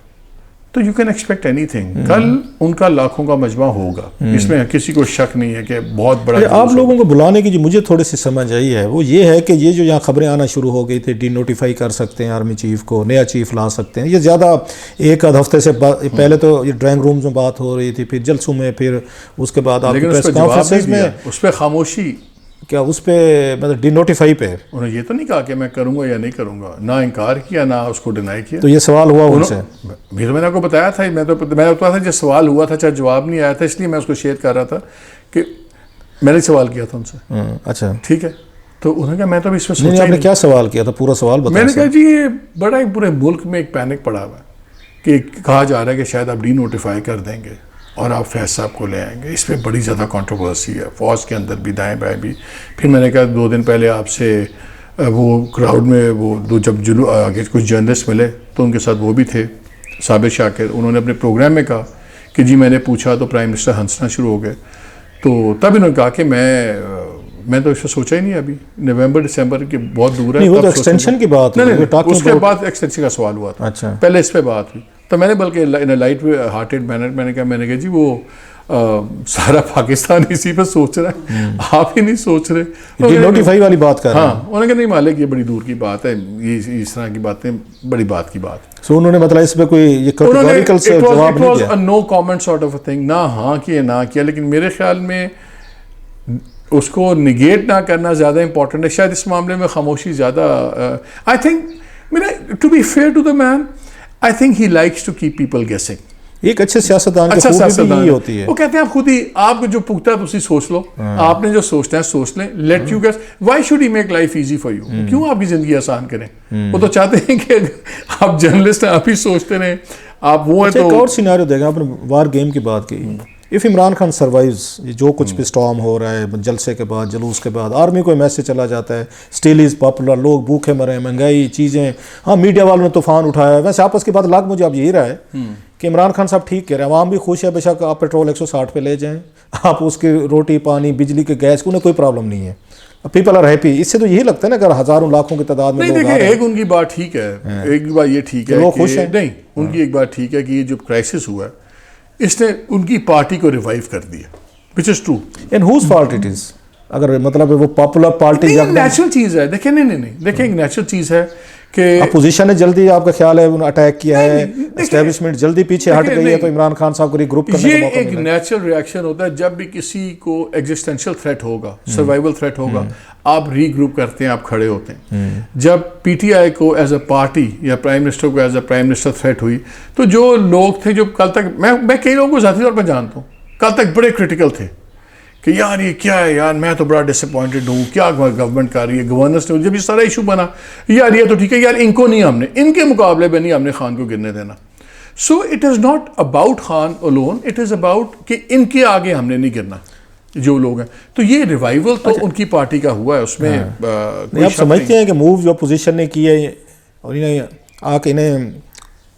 تو you can expect any thing. کل ان کا لاکھوں کا مجمع ہوگا, اس میں کسی کو شک نہیں ہے کہ بہت بڑا. آپ لوگوں کو بلانے کی جو مجھے تھوڑی سی سمجھ آئی ہے وہ یہ ہے کہ یہ جو یہاں خبریں آنا شروع ہو گئی تھی, ڈی نوٹیفائی کر سکتے ہیں آرمی چیف کو, نیا چیف لا سکتے ہیں, یہ زیادہ ایک آدھ ہفتے سے پہلے تو یہ ڈرائنگ رومز میں بات ہو رہی تھی, پھر جلسوں میں, پھر اس کے بعد آپ پریس کانفرنسز میں, اس پہ خاموشی, کیا اس پہ مطلب ڈی نوٹیفائی پہ انہوں نے یہ تو نہیں کہا کہ میں کروں گا یا نہیں کروں گا, نہ انکار کیا نہ اس کو ڈینائی کیا. تو یہ سوال ہوا ان سے, میں نے آپ کو بتایا تھا, میں بتا تھا جب سوال ہوا تھا چاہے جواب نہیں آیا تھا, اس لیے میں اس کو شیئر کر رہا تھا کہ میں نے سوال کیا تھا ان سے. اچھا ٹھیک ہے. تو انہوں نے کہا میں تو اس میں سوچا نہیں. آپ نے کیا سوال کیا تھا, پورا سوال بتایا. میں نے کہا جی یہ بڑا ایک پورے ملک میں ایک پینک پڑا ہوا ہے کہ کہا جا رہا ہے کہ شاید آپ ڈی نوٹیفائی کر دیں گے اور آپ فیض صاحب کو لے آئیں گے. اس پہ بڑی زیادہ کنٹروورسی ہے فوج کے اندر بھی, دائیں بائیں بھی. پھر میں نے کہا 2 دن پہلے آپ سے وہ کراؤڈ میں وہ جب آگے کچھ جرنلسٹ ملے تو ان کے ساتھ وہ بھی تھے, صابر شاکر, انہوں نے اپنے پروگرام میں کہا کہ جی میں نے پوچھا تو پرائم منسٹر ہنسنا شروع ہو گئے. تو تب انہوں نے کہا کہ میں تو اس پہ سوچا ہی نہیں, ابھی نومبر دسمبر کی بہت دور ہے. وہ تو ایکسٹینشن کی بات, نہیں, اس کے بعد ایکسٹینشن کا سوال ہوا تھا, پہلے اس پہ بات ہوئی. تو میں نے بلکہ لائٹ ہارٹیڈ مینر میں نے کہا جی وہ سارا پاکستان اسی پہ سوچ رہا ہے, آپ ہی نہیں سوچ رہے. نوٹیفائی والی بات کر رہے ہیں. ہاں, انہوں نے کہا نہیں مالک یہ بڑی دور کی بات ہے, یہ اس طرح کی باتیں بڑی بات کی بات. سو انہوں نے مطلب اس پہ کوئی یہ کیٹیگوریکل سے جواب نہیں دیا, no comment sort of a thing, نہ ہاں کیا نہ کیا. لیکن میرے خیال میں اس کو نگیٹ نہ کرنا زیادہ امپورٹنٹ ہے. شاید اس معاملے میں خاموشی زیادہ, I think to be fair to the man, I think he likes to keep people guessing. ایک اچھے سیاستدان کی خوبی بھی یہی ہوتی ہے, وہ کہتے ہیں آپ خود ہی, آپ کو جو پختہ ہے اسی سوچ لو, آپ نے جو سوچنا ہے سوچ لیں, let you guess. Why should he make life easy for you, کیوں آپ کی زندگی آسان کریں. وہ تو چاہتے ہیں کہ آپ جرنلسٹ ہیں, آپ ہی سوچتے رہیں, آپ وہ ہیں. ایک اور سیناریو دیکھیں, آپ نے وار گیم کی بات کی, اف عمران خان سروائیوز، جو کچھ بھی اسٹارم ہو رہا ہے جلسے کے بعد جلوس کے بعد، آرمی کو میسج چلا جاتا ہے اسٹل از پاپولر، لوگ بھوکے مرے، مہنگائی چیزیں، ہاں میڈیا والوں نے طوفان اٹھایا ہے. ویسے آپس کی بات لگ مجھے اب یہی رہا ہے کہ عمران خان صاحب ٹھیک کہہ رہے ہیں، عوام بھی خوش ہے، بے شک آپ پیٹرول 160 پہ لے جائیں، آپ اس کی روٹی پانی بجلی کے گیس کو انہیں کوئی پرابلم نہیں ہے، پیپل آر ہیپی. اس سے تو یہی لگتا ہے نا اگر ہزاروں لاکھوں کی تعداد میں نہیں لوگ دیکھیں، ایک ان کی بات ٹھیک ہے، ایک بات یہ ٹھیک ہے لوگ کہ خوش ہیں. نہیں، ان کی ایک بات ٹھیک ہے کہ یہ جو کرائسس ہوا ہے اس نے ان کی پارٹی کو ریوائیو کر دیا، which is true. In whose fault it is, اگر مطلب وہ پاپولر پارٹی نیچرل چیز ہے، دیکھیں نہیں دیکھیں ایک نیچرل چیز ہے کہ اپوزیشن نے جلدی، آپ کا خیال ہے اٹیک کیا ہے، اسٹیبلشمنٹ جلدی پیچھے ہٹ گئی ہے تو عمران خان صاحب کو ری گروپ کرنے کا یہ موقع ایک ملا. نیچرل ریئیکشن ہوتا ہے جب بھی کسی کو ایگزسٹینشیل تھریٹ ہوگا، سروائیول تھریٹ ہوگا، آپ ری گروپ کرتے ہیں، آپ کھڑے ہوتے ہیں. جب پی ٹی آئی کو ایز اے پارٹی یا پرائم منسٹر کو as a prime minister threat ہوئی تو جو لوگ تھے جو کل تک، میں کئی لوگوں کو ذاتی طور پر جانتا ہوں، کل تک بڑے کرٹیکل تھے کہ یار یہ کیا ہے، یار میں تو بڑا ڈس اپوائنٹڈ ہوں، کیا گورنمنٹ کر رہی ہے، گورننس نے جب یہ سارا ایشو بنا، یار یہ تو ٹھیک ہے، یار ان کو نہیں، ہم نے ان کے مقابلے میں نہیں ہم نے خان کو گرنے دینا. So it is not about Khan alone، it is about کہ ان کے آگے ہم نے نہیں گرنا جو لوگ ہیں. تو یہ ریوائیول تو ان کی پارٹی کا ہوا ہے، اس میں آپ سمجھتے ہیں کہ موو جو اپوزیشن نے کی ہے اور انہیں آ کے انہیں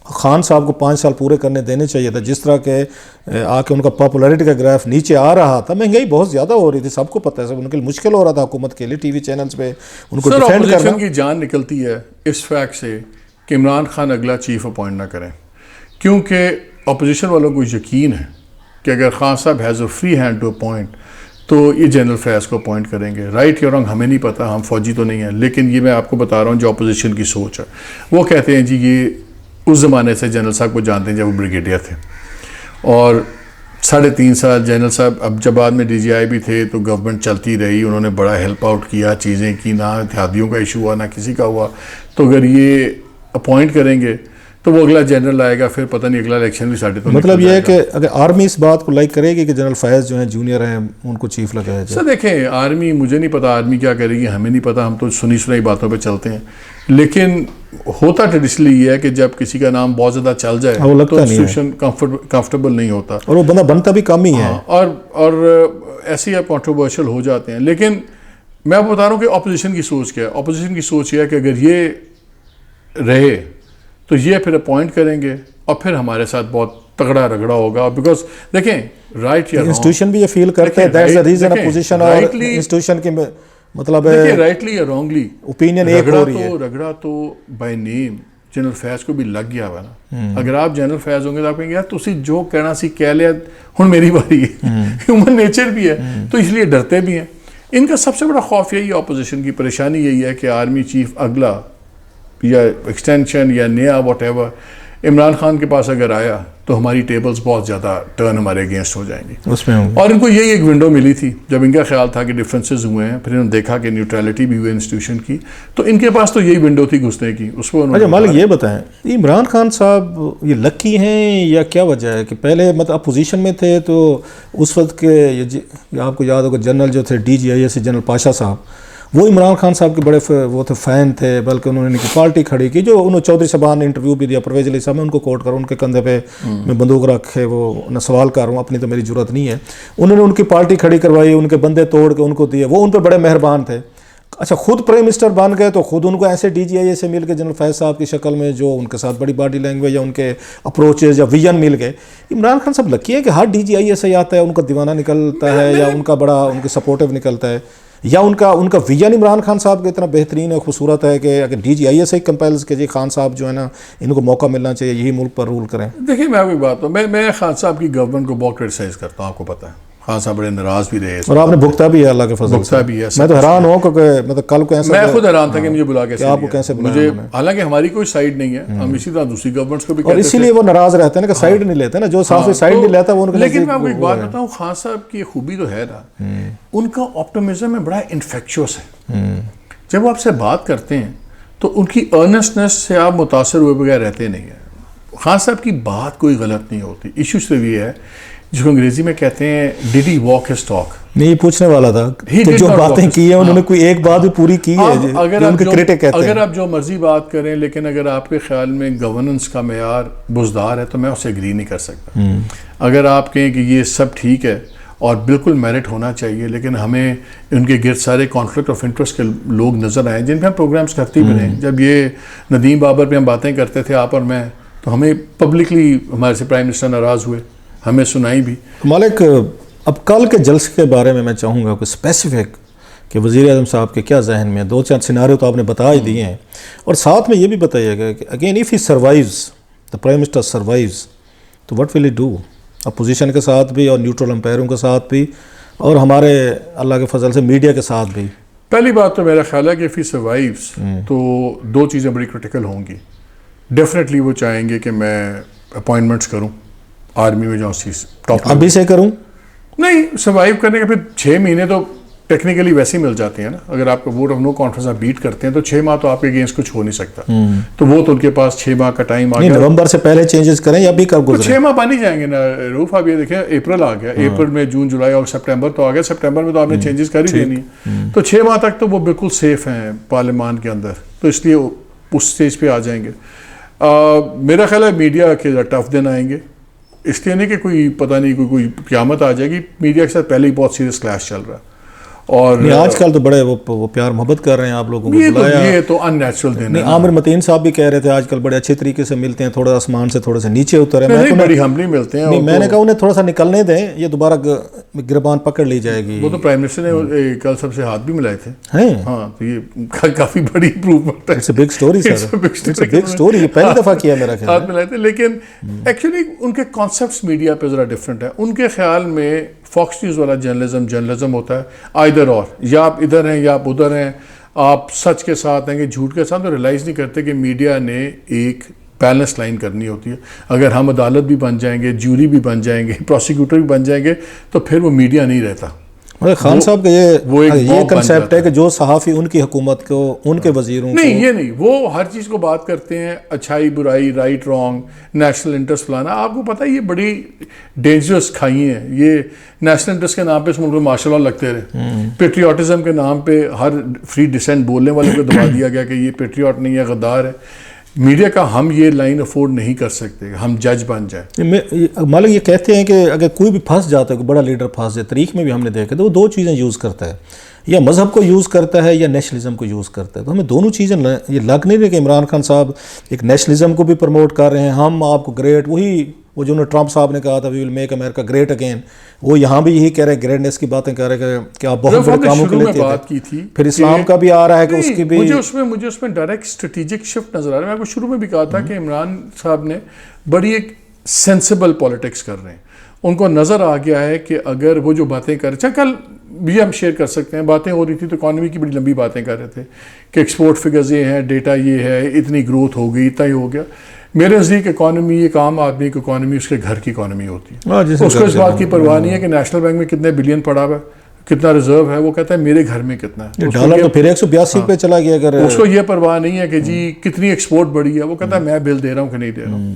خان صاحب کو 5 سال پورے کرنے دینے چاہیے تھا، جس طرح کے آ کے ان کا پاپولیرٹی کا گراف نیچے آ رہا تھا، مہنگائی بہت زیادہ ہو رہی تھی، سب کو پتہ ہے، سب ان کے لیے مشکل ہو رہا تھا حکومت کے لیے، ٹی وی چینلز پہ ان کو ڈیفینڈ کرنا. اپوزیشن کی جان نکلتی ہے اس فیکٹ سے کہ عمران خان اگلا چیف اپوائنٹ نہ کریں، کیونکہ اپوزیشن والوں کو یقین ہے کہ اگر Khan Sahab has a free hand to appoint تو یہ جنرل فیض کو اپوائنٹ کریں گے. رائٹ یا رانگ ہمیں نہیں پتا، ہم فوجی تو نہیں ہیں، لیکن یہ میں آپ کو بتا رہا ہوں جو اپوزیشن کی سوچ ہے. وہ کہتے ہیں جی یہ اس زمانے سے جنرل صاحب کو جانتے ہیں جب وہ بریگیڈیئر تھے، اور 3.5 سال جنرل صاحب اب جب بعد میں ڈی جی آئی بھی تھے تو گورنمنٹ چلتی رہی، انہوں نے بڑا ہیلپ آؤٹ کیا، چیزیں کی، نہ اتحادیوں کا ایشو ہوا نہ کسی کا ہوا. تو اگر یہ اپوائنٹ کریں گے تو وہ اگلا جنرل آئے گا، پھر پتہ نہیں اگلا الیکشن بھی ساڑھے تو مطلب یہ ہے کہ اگر آرمی اس بات کو لائک کرے گی کہ جنرل فیض جو ہیں جونیئر ہیں ان کو چیف لگایا جائے. سر دیکھیں آرمی، مجھے نہیں پتا آرمی کیا کرے گی، ہمیں نہیں پتا، ہم تو سنی سنائی باتوں پہ چلتے ہیں. لیکن ہوتا ٹریڈیشنلی یہ ہے کہ جب کسی کا نام بہت زیادہ چل جائے تو انسٹیٹیوشن کمفرٹیبل نہیں ہوتا، اور وہ بندہ بنتا بھی کم ہی ہے، اور ایسے ہی آپ کنٹروورشل ہو جاتے ہیں. لیکن میں آپ بتا رہا ہوں کہ اپوزیشن کی سوچ کیا ہے. اپوزیشن کی سوچ یہ ہے کہ اگر یہ رہے تو یہ پھر اپوائنٹ کریں گے اور پھر ہمارے ساتھ بہت تگڑا رگڑا ہوگا. بیکاز دیکھیں رائٹ یا انسٹیٹیوشن بھی یہ فیل کرتے ہیں، دیٹس دی ریزن اپوزیشن اور انسٹیٹیوشن کی مطلب ہے رائٹلی یا رانگلی اوپینین ایک ہو رہی ہے. رگڑا تو بائی نیم جنرل فیض کو بھی لگ گیا ہوا نا. اگر آپ جنرل فیض ہوں گے تو آپ کہیں گے یار تسی جو کہنا سی کہہ لیا، ہن میری باری ہے. ہیومن نیچر بھی ہے تو اس لیے ڈرتے بھی ہیں. ان کا سب سے بڑا خوف یہی ہے، اپوزیشن کی پریشانی یہی ہے کہ آرمی چیف اگلا یا ایکسٹینشن یا نیا واٹ ایور عمران خان کے پاس اگر آیا تو ہماری ٹیبلز بہت زیادہ ٹرن ہمارے اگینسٹ ہو جائیں گی اس میں. اور ان کو یہی ایک ونڈو ملی تھی جب ان کا خیال تھا کہ ڈفرینسز ہوئے ہیں، پھر انہوں نے دیکھا کہ نیوٹرلٹی بھی ہوئی انسٹیٹیوشن کی، تو ان کے پاس تو یہی ونڈو تھی گھسنے کی. اس کو اچھا مالک یہ بتائیں، عمران خان صاحب یہ لکی ہیں یا کیا وجہ ہے کہ پہلے مطلب اپوزیشن میں تھے تو اس وقت کے آپ کو یاد ہوگا جنرل جو تھے D G I S general Pasha صاحب، وہ عمران خان صاحب کے بڑے وہ تھے فین تھے، بلکہ انہوں نے ان کی پارٹی کھڑی کی. جو انہوں چودھری صاحب نے انٹرویو بھی دیا، پرویز علی صاحب، میں ان کو کوٹ کروں، ان کے کندھے پہ میں بندوق رکھے وہ میں سوال کر رہا ہوں، اپنی تو میری ضرورت نہیں ہے. انہوں نے ان کی پارٹی کھڑی کروائی، ان کے بندے توڑ کے ان کو دیے، وہ ان پہ بڑے مہربان تھے. اچھا خود پرائم منسٹر بن گئے تو خود ان کو ایسے ڈی جی آئی سے مل کے جنرل فیض صاحب کی شکل میں جو ان کے ساتھ بڑی باڈی لینگویج یا ان کے اپروچز یا ویژن مل گئے. عمران خان صاحب لکی ہے کہ ہر ڈی جی آئی سے آتا ہے ان کا دیوانہ نکلتا ہے یا ان کا بڑا ان کے سپورٹیو نکلتا ہے، یا ان کا ویژن عمران خان صاحب کا اتنا بہترین ہے، خوبصورت ہے کہ اگر D G I S compels کہ جی خان صاحب جو ہے نا ان کو موقع ملنا چاہیے، یہی ملک پر رول کریں. دیکھیں میں آپ کی بات ہوں، میں خان صاحب کی گورنمنٹ کو بہت کرٹیسائز کرتا ہوں، آپ کو پتہ ہے خان صاحب بڑے ناراض بھی رہے اور آپ نے بھگتا بھی ہے اللہ کے فضل سے. بھی ہے. میں تو حیران ہوں کیونکہ مطلب کل کو ایسا میں خود حیران تھا کہ مجھے بلا کیسے آپ کو کیسے مجھے، حالانکہ ہماری کوئی سائڈ نہیں ہے، ہم اسی طرح دوسری گورنمنٹس کو بھی اور اسی لیے وہ ناراض رہتے ہیں نا کہ سائڈ نہیں لیتے نا، جو صاف سائڈ نہیں لیتا وہ ان کے. لیکن میں آپ کو ایک بات بتاؤں، خان صاحب کی خوبی تو ہے نا، ان کا آپٹمزم ہے بڑا انفیکچوس ہے. جب وہ آپ سے بات کرتے ہیں تو ان کی ارنسٹنس سے آپ متاثر ہوئے بغیر رہتے نہیں ہیں. خان صاحب کی بات کوئی غلط نہیں ہوتی. ایشو صرف یہ ہے جس کو انگریزی میں کہتے ہیں did he walk his talk. نہیں پوچھنے والا تھا کہ جو باتیں کی ہیں انہوں نے کوئی ایک بات بھی پوری کی ہے جو ان کے کرٹک کہتے ہیں. اگر آپ جو مرضی بات کریں لیکن اگر آپ کے خیال میں گورننس کا معیار بزدار ہے تو میں اسے اگری نہیں کر سکتا. اگر آپ کہیں کہ یہ سب ٹھیک ہے اور بالکل میرٹ ہونا چاہیے لیکن ہمیں ان کے گرد سارے کانفلکٹ آف انٹرسٹ کے لوگ نظر آئے جن پہ ہم پروگرامز کرتے بھی رہے. جب یہ ندیم بابر پہ ہم باتیں کرتے تھے آپ اور میں تو ہمیں پبلکلی ہمارے سے پرائم منسٹر ناراض ہوئے, ہمیں سنائی بھی. مالک اب کل کے جلسے کے بارے میں چاہوں گا کوئی اسپیسیفک کہ وزیر اعظم صاحب کے کیا ذہن میں, 2-4 سیناریو تو آپ نے بتا ہی دیے ہیں, اور ساتھ میں یہ بھی بتائیے گا کہ again if he survives the prime minister survives تو what will he do opposition کے ساتھ بھی اور نیوٹرل امپائروں کے ساتھ بھی اور ہمارے اللہ کے فضل سے میڈیا کے ساتھ بھی. پہلی بات تو میرا خیال ہے کہ اف ہی سروائیوز تو 2 چیزیں بڑی کرٹیکل ہوں گی. ڈیفینیٹلی وہ چاہیں گے کہ میں اپوائنٹمنٹس کروں آرمی میں جاؤں چیز ٹاپ. ابھی سے کروں نہیں, سروائیو کرنے کے پھر 6 مہینے تو ٹیکنیکلی ویسے ہی مل جاتے ہیں نا. اگر آپ کا ووٹ آف نو کانفیڈنس آپ بیٹ کرتے ہیں تو 6 ماہ تو آپ کے اگینسٹ کچھ ہو نہیں سکتا. تو وہ تو ان کے پاس 6 ماہ کا ٹائم آ گیا. نومبر سے پہلے چینجز کریں یا ابھی کب گزرے 6 ماہ بن ہی جائیں گے نا روف. آپ یہ دیکھیں اپریل آ گیا, اپریل میں جون جولائی اور سپٹمبر تو آ گیا. سپٹمبر میں تو آپ نے چینجز کر ہی دینی ہے تو 6 ماہ تک تو وہ بالکل سیف ہیں پارلیمان کے اندر. تو اس لیے اس سٹیج پہ آ جائیں گے. میرا خیال ہے میڈیا کے ٹف دن آئیں گے. اس لیے نہیں کہ کوئی پتہ نہیں کوئی قیامت آ جائے گی. میڈیا کے ساتھ پہلے ہی بہت سیریس کلیش چل رہا ہے اور آج کل تو بڑے وہ پیار محبت کر رہے ہیں آپ لوگوں کو بلایا. یہ تو ان نیچرل دن ہے. عامر متین صاحب بھی کہہ رہے تھے آج کل بڑے اچھے طریقے سے ملتے ہیں, تھوڑا آسمان سے تھوڑے سے نیچے اترے. بڑی ہمبلی ملتے ہیں. میں نے کہا انہیں تھوڑا سا نکلنے دیں, یہ دوبارہ گربان پکڑ لی جائے گی. وہ تو پرائم منسٹر نے کل سب سے ہاتھ بھی ملائے تھے. ہاں تو یہ کافی بڑی امپروومنٹ ہے. It's a big story sir, it's a big story. یہ پہلی دفعہ کیا میرا خیال ہاتھ ملائے تھے. لیکن ایکچولی ان کے کانسیپٹس میڈیا پہ ذرا ڈفرینٹ ہے. ان کے خیال میں فاکس نیوز والا جرنلزم ہوتا ہے آئدر اور, یا آپ ادھر ہیں یا آپ ادھر ہیں, آپ سچ کے ساتھ ہیں کہ جھوٹ کے ساتھ. تو ریلائز نہیں کرتے کہ میڈیا نے ایک بیلنس لائن کرنی ہوتی ہے. اگر ہم عدالت بھی بن جائیں گے, جوری بھی بن جائیں گے, پروسیکیوٹر بھی بن جائیں گے تو پھر وہ میڈیا نہیں رہتا. خان صاحب کا یہ کنسیپٹ ہے کہ جو صحافی ان کی حکومت کو, ان کے وزیروں نہیں, یہ نہیں, وہ ہر چیز کو بات کرتے ہیں اچھائی برائی, رائٹ رانگ, نیشنل انٹرسٹ فلانا. آپ کو پتہ ہے یہ بڑی ڈینجرس کھائی ہیں. یہ نیشنل انٹرسٹ کے نام پہ اس ملک میں ماشاء اللہ لگتے رہے. پیٹریوٹزم کے نام پہ ہر فری ڈسینٹ بولنے والے کو دبا دیا گیا کہ یہ پیٹریوٹ نہیں ہے, غدار ہے. میڈیا کا ہم یہ لائن افورڈ نہیں کر سکتے, ہم جج بن جائیں. مالک یہ کہتے ہیں کہ اگر کوئی بھی پھنس جاتا ہے, کوئی بڑا لیڈر پھنس جائے, تاریخ میں بھی ہم نے دیکھا تو وہ 2 چیزیں یوز کرتا ہے, یا مذہب کو یوز کرتا ہے یا نیشنلزم کو یوز کرتا ہے. تو ہمیں دونوں چیزیں یہ لگ نہیں رہی کہ عمران خان صاحب ایک نیشنلزم کو بھی پروموٹ کر رہے ہیں. ہم آپ کو گریٹ, وہی وہ جو ٹرمپ صاحب نے کہا تھا we will make America great again, وہ یہاں بھی یہی کہہ رہے ہیں, گریٹنیس کی باتیں کہہ رہے ہیں کہ آپ بہت بڑے کاموں کے لیے بات کی تھی. پھر اسلام کا بھی آ رہا ہے کہ اس کی بھی مجھے اس میں ڈائریکٹ اسٹریٹجک شفٹ نظر آ رہا ہے. میں آپ کو شروع میں بھی کہا تھا کہ عمران صاحب نے بڑی ایک سینسیبل پالیٹکس کر رہے ہیں. ان کو نظر آ گیا ہے کہ اگر وہ جو باتیں کر رہے ہیں, کل بھی ہم شیئر کر سکتے ہیں, باتیں ہو رہی تھی تو اکانومی کی بڑی لمبی باتیں کر رہے تھے کہ ایکسپورٹ فگرز یہ ہیں, ڈیٹا یہ ہے, اتنی گروتھ ہو گئی, اتنا ہی ہو گیا. میرے نزدیک اکانومی, ایک عام آدمی کی اکانومی اس کے گھر کی اکانومی ہوتی ہے. اس کو اس بات کی پرواہ نہیں ہے کہ نیشنل بینک میں کتنے بلین پڑا ہوا ہے, کتنا ریزرو ہے. وہ کہتا ہے میرے گھر میں کتنا ہے. ڈالر تو پھر 182 پہ چلا گیا. اگر اس کو یہ پرواہ نہیں ہے کہ جی کتنی ایکسپورٹ بڑھی ہے, وہ کہتا ہے میں بل دے رہا ہوں کہ نہیں دے رہا ہوں.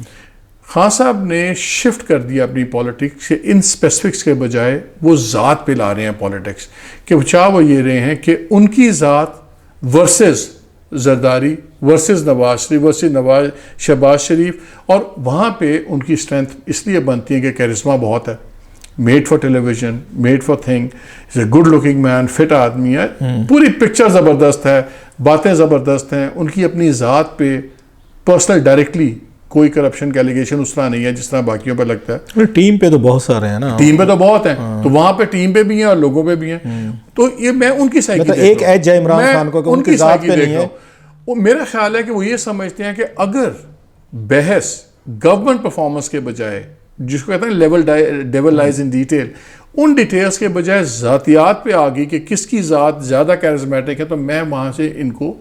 خان صاحب نے شفٹ کر دیا اپنی پالیٹکس کے, ان اسپیسفکس کے بجائے وہ ذات پہ لا رہے ہیں پالیٹکس, کہ چاہ وہ یہ رہے ہیں کہ ان کی ذات versus Zardari versus Nawaz Sharif versus Shahbaz شریف, اور وہاں پہ ان کی اسٹرینتھ اس لیے بنتی ہے کہ کیرزما بہت ہے, made for television, made for thing, is a good looking man, fit آدمی ہے, پوری پکچر زبردست ہے, باتیں زبردست ہیں. ان کی اپنی ذات پہ پرسنل ڈائریکٹلی کوئی کرپشن کا ایلیگیشن اس طرح نہیں ہے جس طرح باقیوں پہ لگتا ہے. ٹیم پہ تو بہت سارے ہیں نا, ٹیم پہ تو بہت ہیں, تو وہاں پہ ٹیم پہ بھی ہیں اور لوگوں پہ بھی ہیں. تو یہ میں ان کی سائیکی دیکھ رہا ہوں, ایک ایج ہے عمران خان کو کہ ان کی ذات پہ نہیں ہے. وہ میرا خیال ہے کہ وہ یہ سمجھتے ہیں کہ اگر بحث گورنمنٹ پرفارمنس کے بجائے, جس کو کہتے ہیں devil lies in detail, in details کے بجائے ذاتیات پہ آ گئی کہ کس کی ذات زیادہ کیرزمیٹک ہے, تو میں وہاں سے ان کو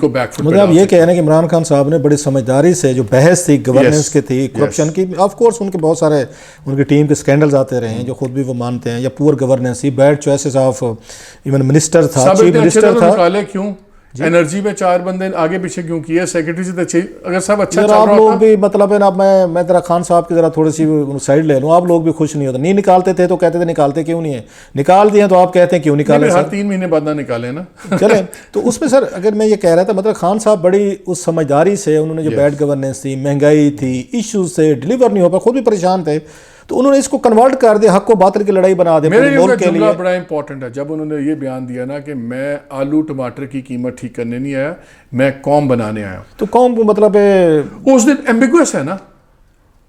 بیک فٹ. مطلب آپ یہ کہہ رہے ہیں کہ عمران خان صاحب نے بڑی سمجھداری سے جو بحث تھی گورننس کی تھی, کرپشن کی, آف کورس ان کے بہت سارے ان کی ٹیم کے اسکینڈلز آتے رہے ہیں جو خود بھی وہ مانتے ہیں, یا پور گورننس تھی, bad choices of even minister تھا, چیف منسٹر تھا. کیوں انرجی میں 4 بندے آگے پیچھے کیوں کیا, سیکرٹری سے اچھے, اگر سب اچھا چل آپ رہا لوگ ہوتا. بھی مطلب ہے نا, میں ذرا خان صاحب کی ذرا تھوڑی سی سائڈ لے لوں, آپ لوگ بھی خوش نہیں ہوتے, نہیں نکالتے تھے تو کہتے تھے نکالتے کیوں نہیں ہے, نکال دیے تو آپ کہتے ہیں کیوں نکالے. ہر 3 مہینے بعد نہ نکالے نا. چلیں تو اس میں سر اگر میں یہ کہہ رہا تھا, مطلب خان صاحب بڑی اس سمجھداری سے, انہوں نے جو بیڈ گورننس تھی, مہنگائی تھی, ایشوز سے ڈیلیور نہیں ہو پا, خود بھی پریشان تھے, تو انہوں نے اس کو کنورٹ کر دیا, حق و باطل کی لڑائی بنا دیا میرے ملک کے لیے. جملہ بڑا امپورٹنٹ ہے, جب انہوں نے یہ بیان دیا نا کہ میں آلو ٹماٹر کی قیمت ٹھیک کرنے نہیں آیا, میں قوم بنانے آیا. تو قوم کو مطلب اس دن ایمبیگوس ہے نا,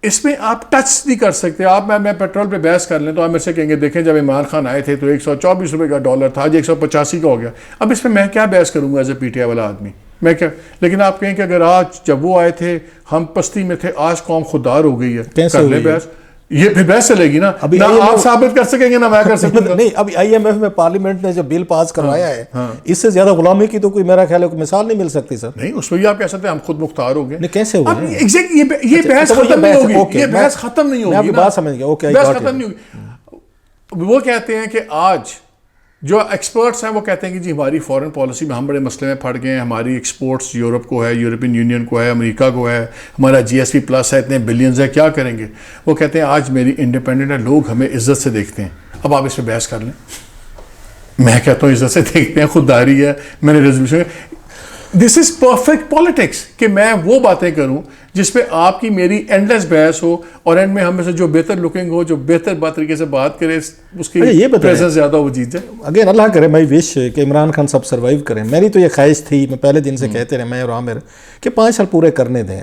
اس میں آپ ٹچ نہیں کر سکتے. آپ میں پیٹرول پہ بحث کر لیں تو آپ میرے سے کہیں گے دیکھیں جب عمران خان آئے تھے تو 124 روپے کا ڈالر تھا, آج 185 کا ہو گیا. اب اس میں کیا بحث کروں گا as a P T I والا آدمی, میں کیا. لیکن آپ کہیں کہ اگر آج جب وہ آئے تھے ہم پستی میں تھے, آج قوم خوددار ہو گئی ہے, کر لیں بحث. یہ پھر بحث چلے گی نا, نہ آپ ثابت کر سکیں گے نہ میں کر سکوں گا. نہیں, ابھی آئی ایم ایف میں پارلیمنٹ نے جو بل پاس کروایا ہے, اس سے زیادہ غلامی کی تو کوئی میرا خیال ہے کوئی مثال نہیں مل سکتی سر. نہیں, اس میں آپ کہہ سکتے ہیں ہم خود مختار ہو گئے. نہیں, کیسے ہو گئے؟ یہ بحث ختم نہیں ہوگی, یہ بحث ختم نہیں ہوگی. میں آپ کی بات سمجھ گیا, اوکے, بحث ختم نہیں ہوگی. وہ کہتے ہیں کہ آج جو ایکسپرٹس ہیں وہ کہتے ہیں کہ جی ہماری فارن پالیسی میں ہم بڑے مسئلے میں پھڑ گئے ہیں, ہماری ایکسپورٹس یورپ کو ہے, یورپین یونین کو ہے, امریکہ کو ہے, ہمارا جی ایس پی پلس ہے, اتنے بلینز ہے, کیا کریں گے. وہ کہتے ہیں آج میری انڈیپینڈنٹ ہے, لوگ ہمیں عزت سے دیکھتے ہیں. اب آپ اس پہ بحث کر لیں. میں کہتا ہوں عزت سے دیکھتے ہیں, خودداری ہے, میں نے resolution. This is perfect politics کہ میں وہ باتیں کروں جس پہ آپ کی میری اینڈلیس بحث ہو, اور اینڈ میں ہم میں سے جو بہتر لکنگ ہو, جو بہتر طریقے سے بات کرے, اس کی پریزنس زیادہ ہو, جیت جائے. اگین اللہ کرے, میں وش کہ عمران خان سب سروائیو کریں. میری تو یہ خواہش تھی, میں پہلے دن سے کہتے رہے, میں اور عامر, کہ 5 سال پورے کرنے دیں,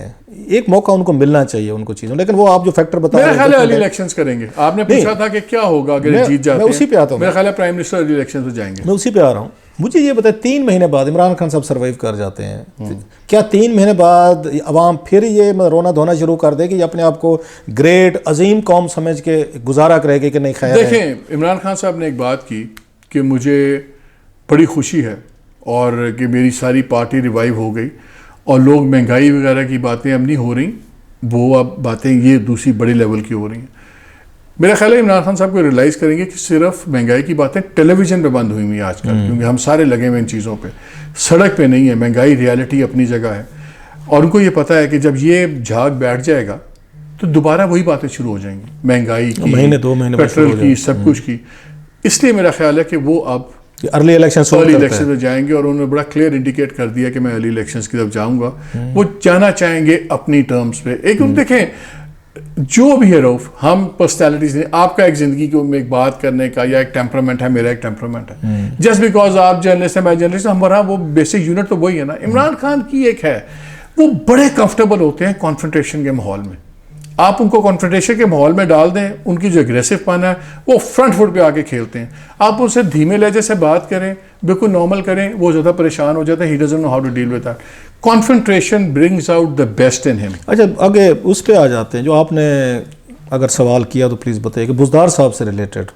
ایک موقع ان کو ملنا چاہیے ان کو چیزوں. لیکن وہ آپ جو فیکٹر بتا رہے ہیں, میرا خیال ہے علی الیکشنز کریں گے. آپ نے پوچھا تھا کہ کیا ہوگا اگر جیت جاتے ہیں, میں اسی پہ آتا ہوں. میرا خیال ہے پرائم منسٹر علی الیکشنز میں جائیں گے. میں اسی پہ آ رہا ہوں. مجھے یہ بتائیں 3 مہینے بعد عمران خان صاحب سروائیو کر جاتے ہیں, کیا 3 مہینے بعد عوام پھر یہ رونا دھونا شروع کر دے گی, اپنے آپ کو گریٹ عظیم قوم سمجھ کے گزارا کرے گی کہ نہیں خیر ہے؟ دیکھیں, عمران خان صاحب نے ایک بات کی کہ مجھے بڑی خوشی ہے اور کہ میری ساری پارٹی ریوائیو ہو گئی, اور لوگ مہنگائی وغیرہ کی باتیں اب نہیں ہو رہی, وہ اب باتیں یہ دوسری بڑی لیول کی ہو رہی ہیں. میرا خیال ہے عمران خان صاحب کو ریلائز کریں گے کہ صرف مہنگائی کی باتیں ٹیلی ویژن پہ بند ہوئی ہوئی ہیں آج کل, کیونکہ ہم سارے لگے ہوئے ان چیزوں پہ, سڑک پہ نہیں ہے. مہنگائی ریالٹی اپنی جگہ ہے, اور ان کو یہ پتہ ہے کہ جب یہ جھاگ بیٹھ جائے گا تو دوبارہ وہی باتیں شروع ہو جائیں گی, مہنگائی کی, مہینے 2 مہینے پیٹرول کی, سب کچھ کی. اس لیے میرا خیال ہے کہ وہ اب ارلی الیکشن میں جائیں گے, اور انہوں نے بڑا کلیئر انڈیکیٹ کر دیا کہ میں ارلی الیکشنز کی طرف جاؤں گا. وہ جانا چاہیں گے اپنی ٹرمز پہ. ایک دیکھیں جو بھی ہے روف, ہم پرسنالٹیز نہیں, آپ کا ایک زندگی کو ایک بات کرنے کا یا ایک ٹیمپرامنٹ ہے, میرا ایک ٹیمپرامنٹ ہے. جسٹ بیکاز آپ جرنلسٹ ہیں, میں جرنلسٹ, ہمارا وہ بیسک یونٹ تو وہی ہے نا. عمران خان کی ایک ہے, وہ بڑے کمفرٹیبل ہوتے ہیں کانفرنٹیشن کے ماحول میں. آپ ان کو کانفرنٹیشن کے ماحول میں ڈال دیں, ان کی جو اگریسو پن ہے وہ فرنٹ فٹ پہ آ کے کھیلتے ہیں. آپ ان سے دھیمے لہجے سے بات کریں, بالکل نارمل کریں, وہ زیادہ پریشان ہو جاتا ہے. He doesn't know how to deal with that. Confrontation brings out the best in him. اچھا, آگے اس پہ آ جاتے ہیں جو آپ نے اگر سوال کیا تو پلیز بتائیے کہ بزدار صاحب سے ریلیٹڈ,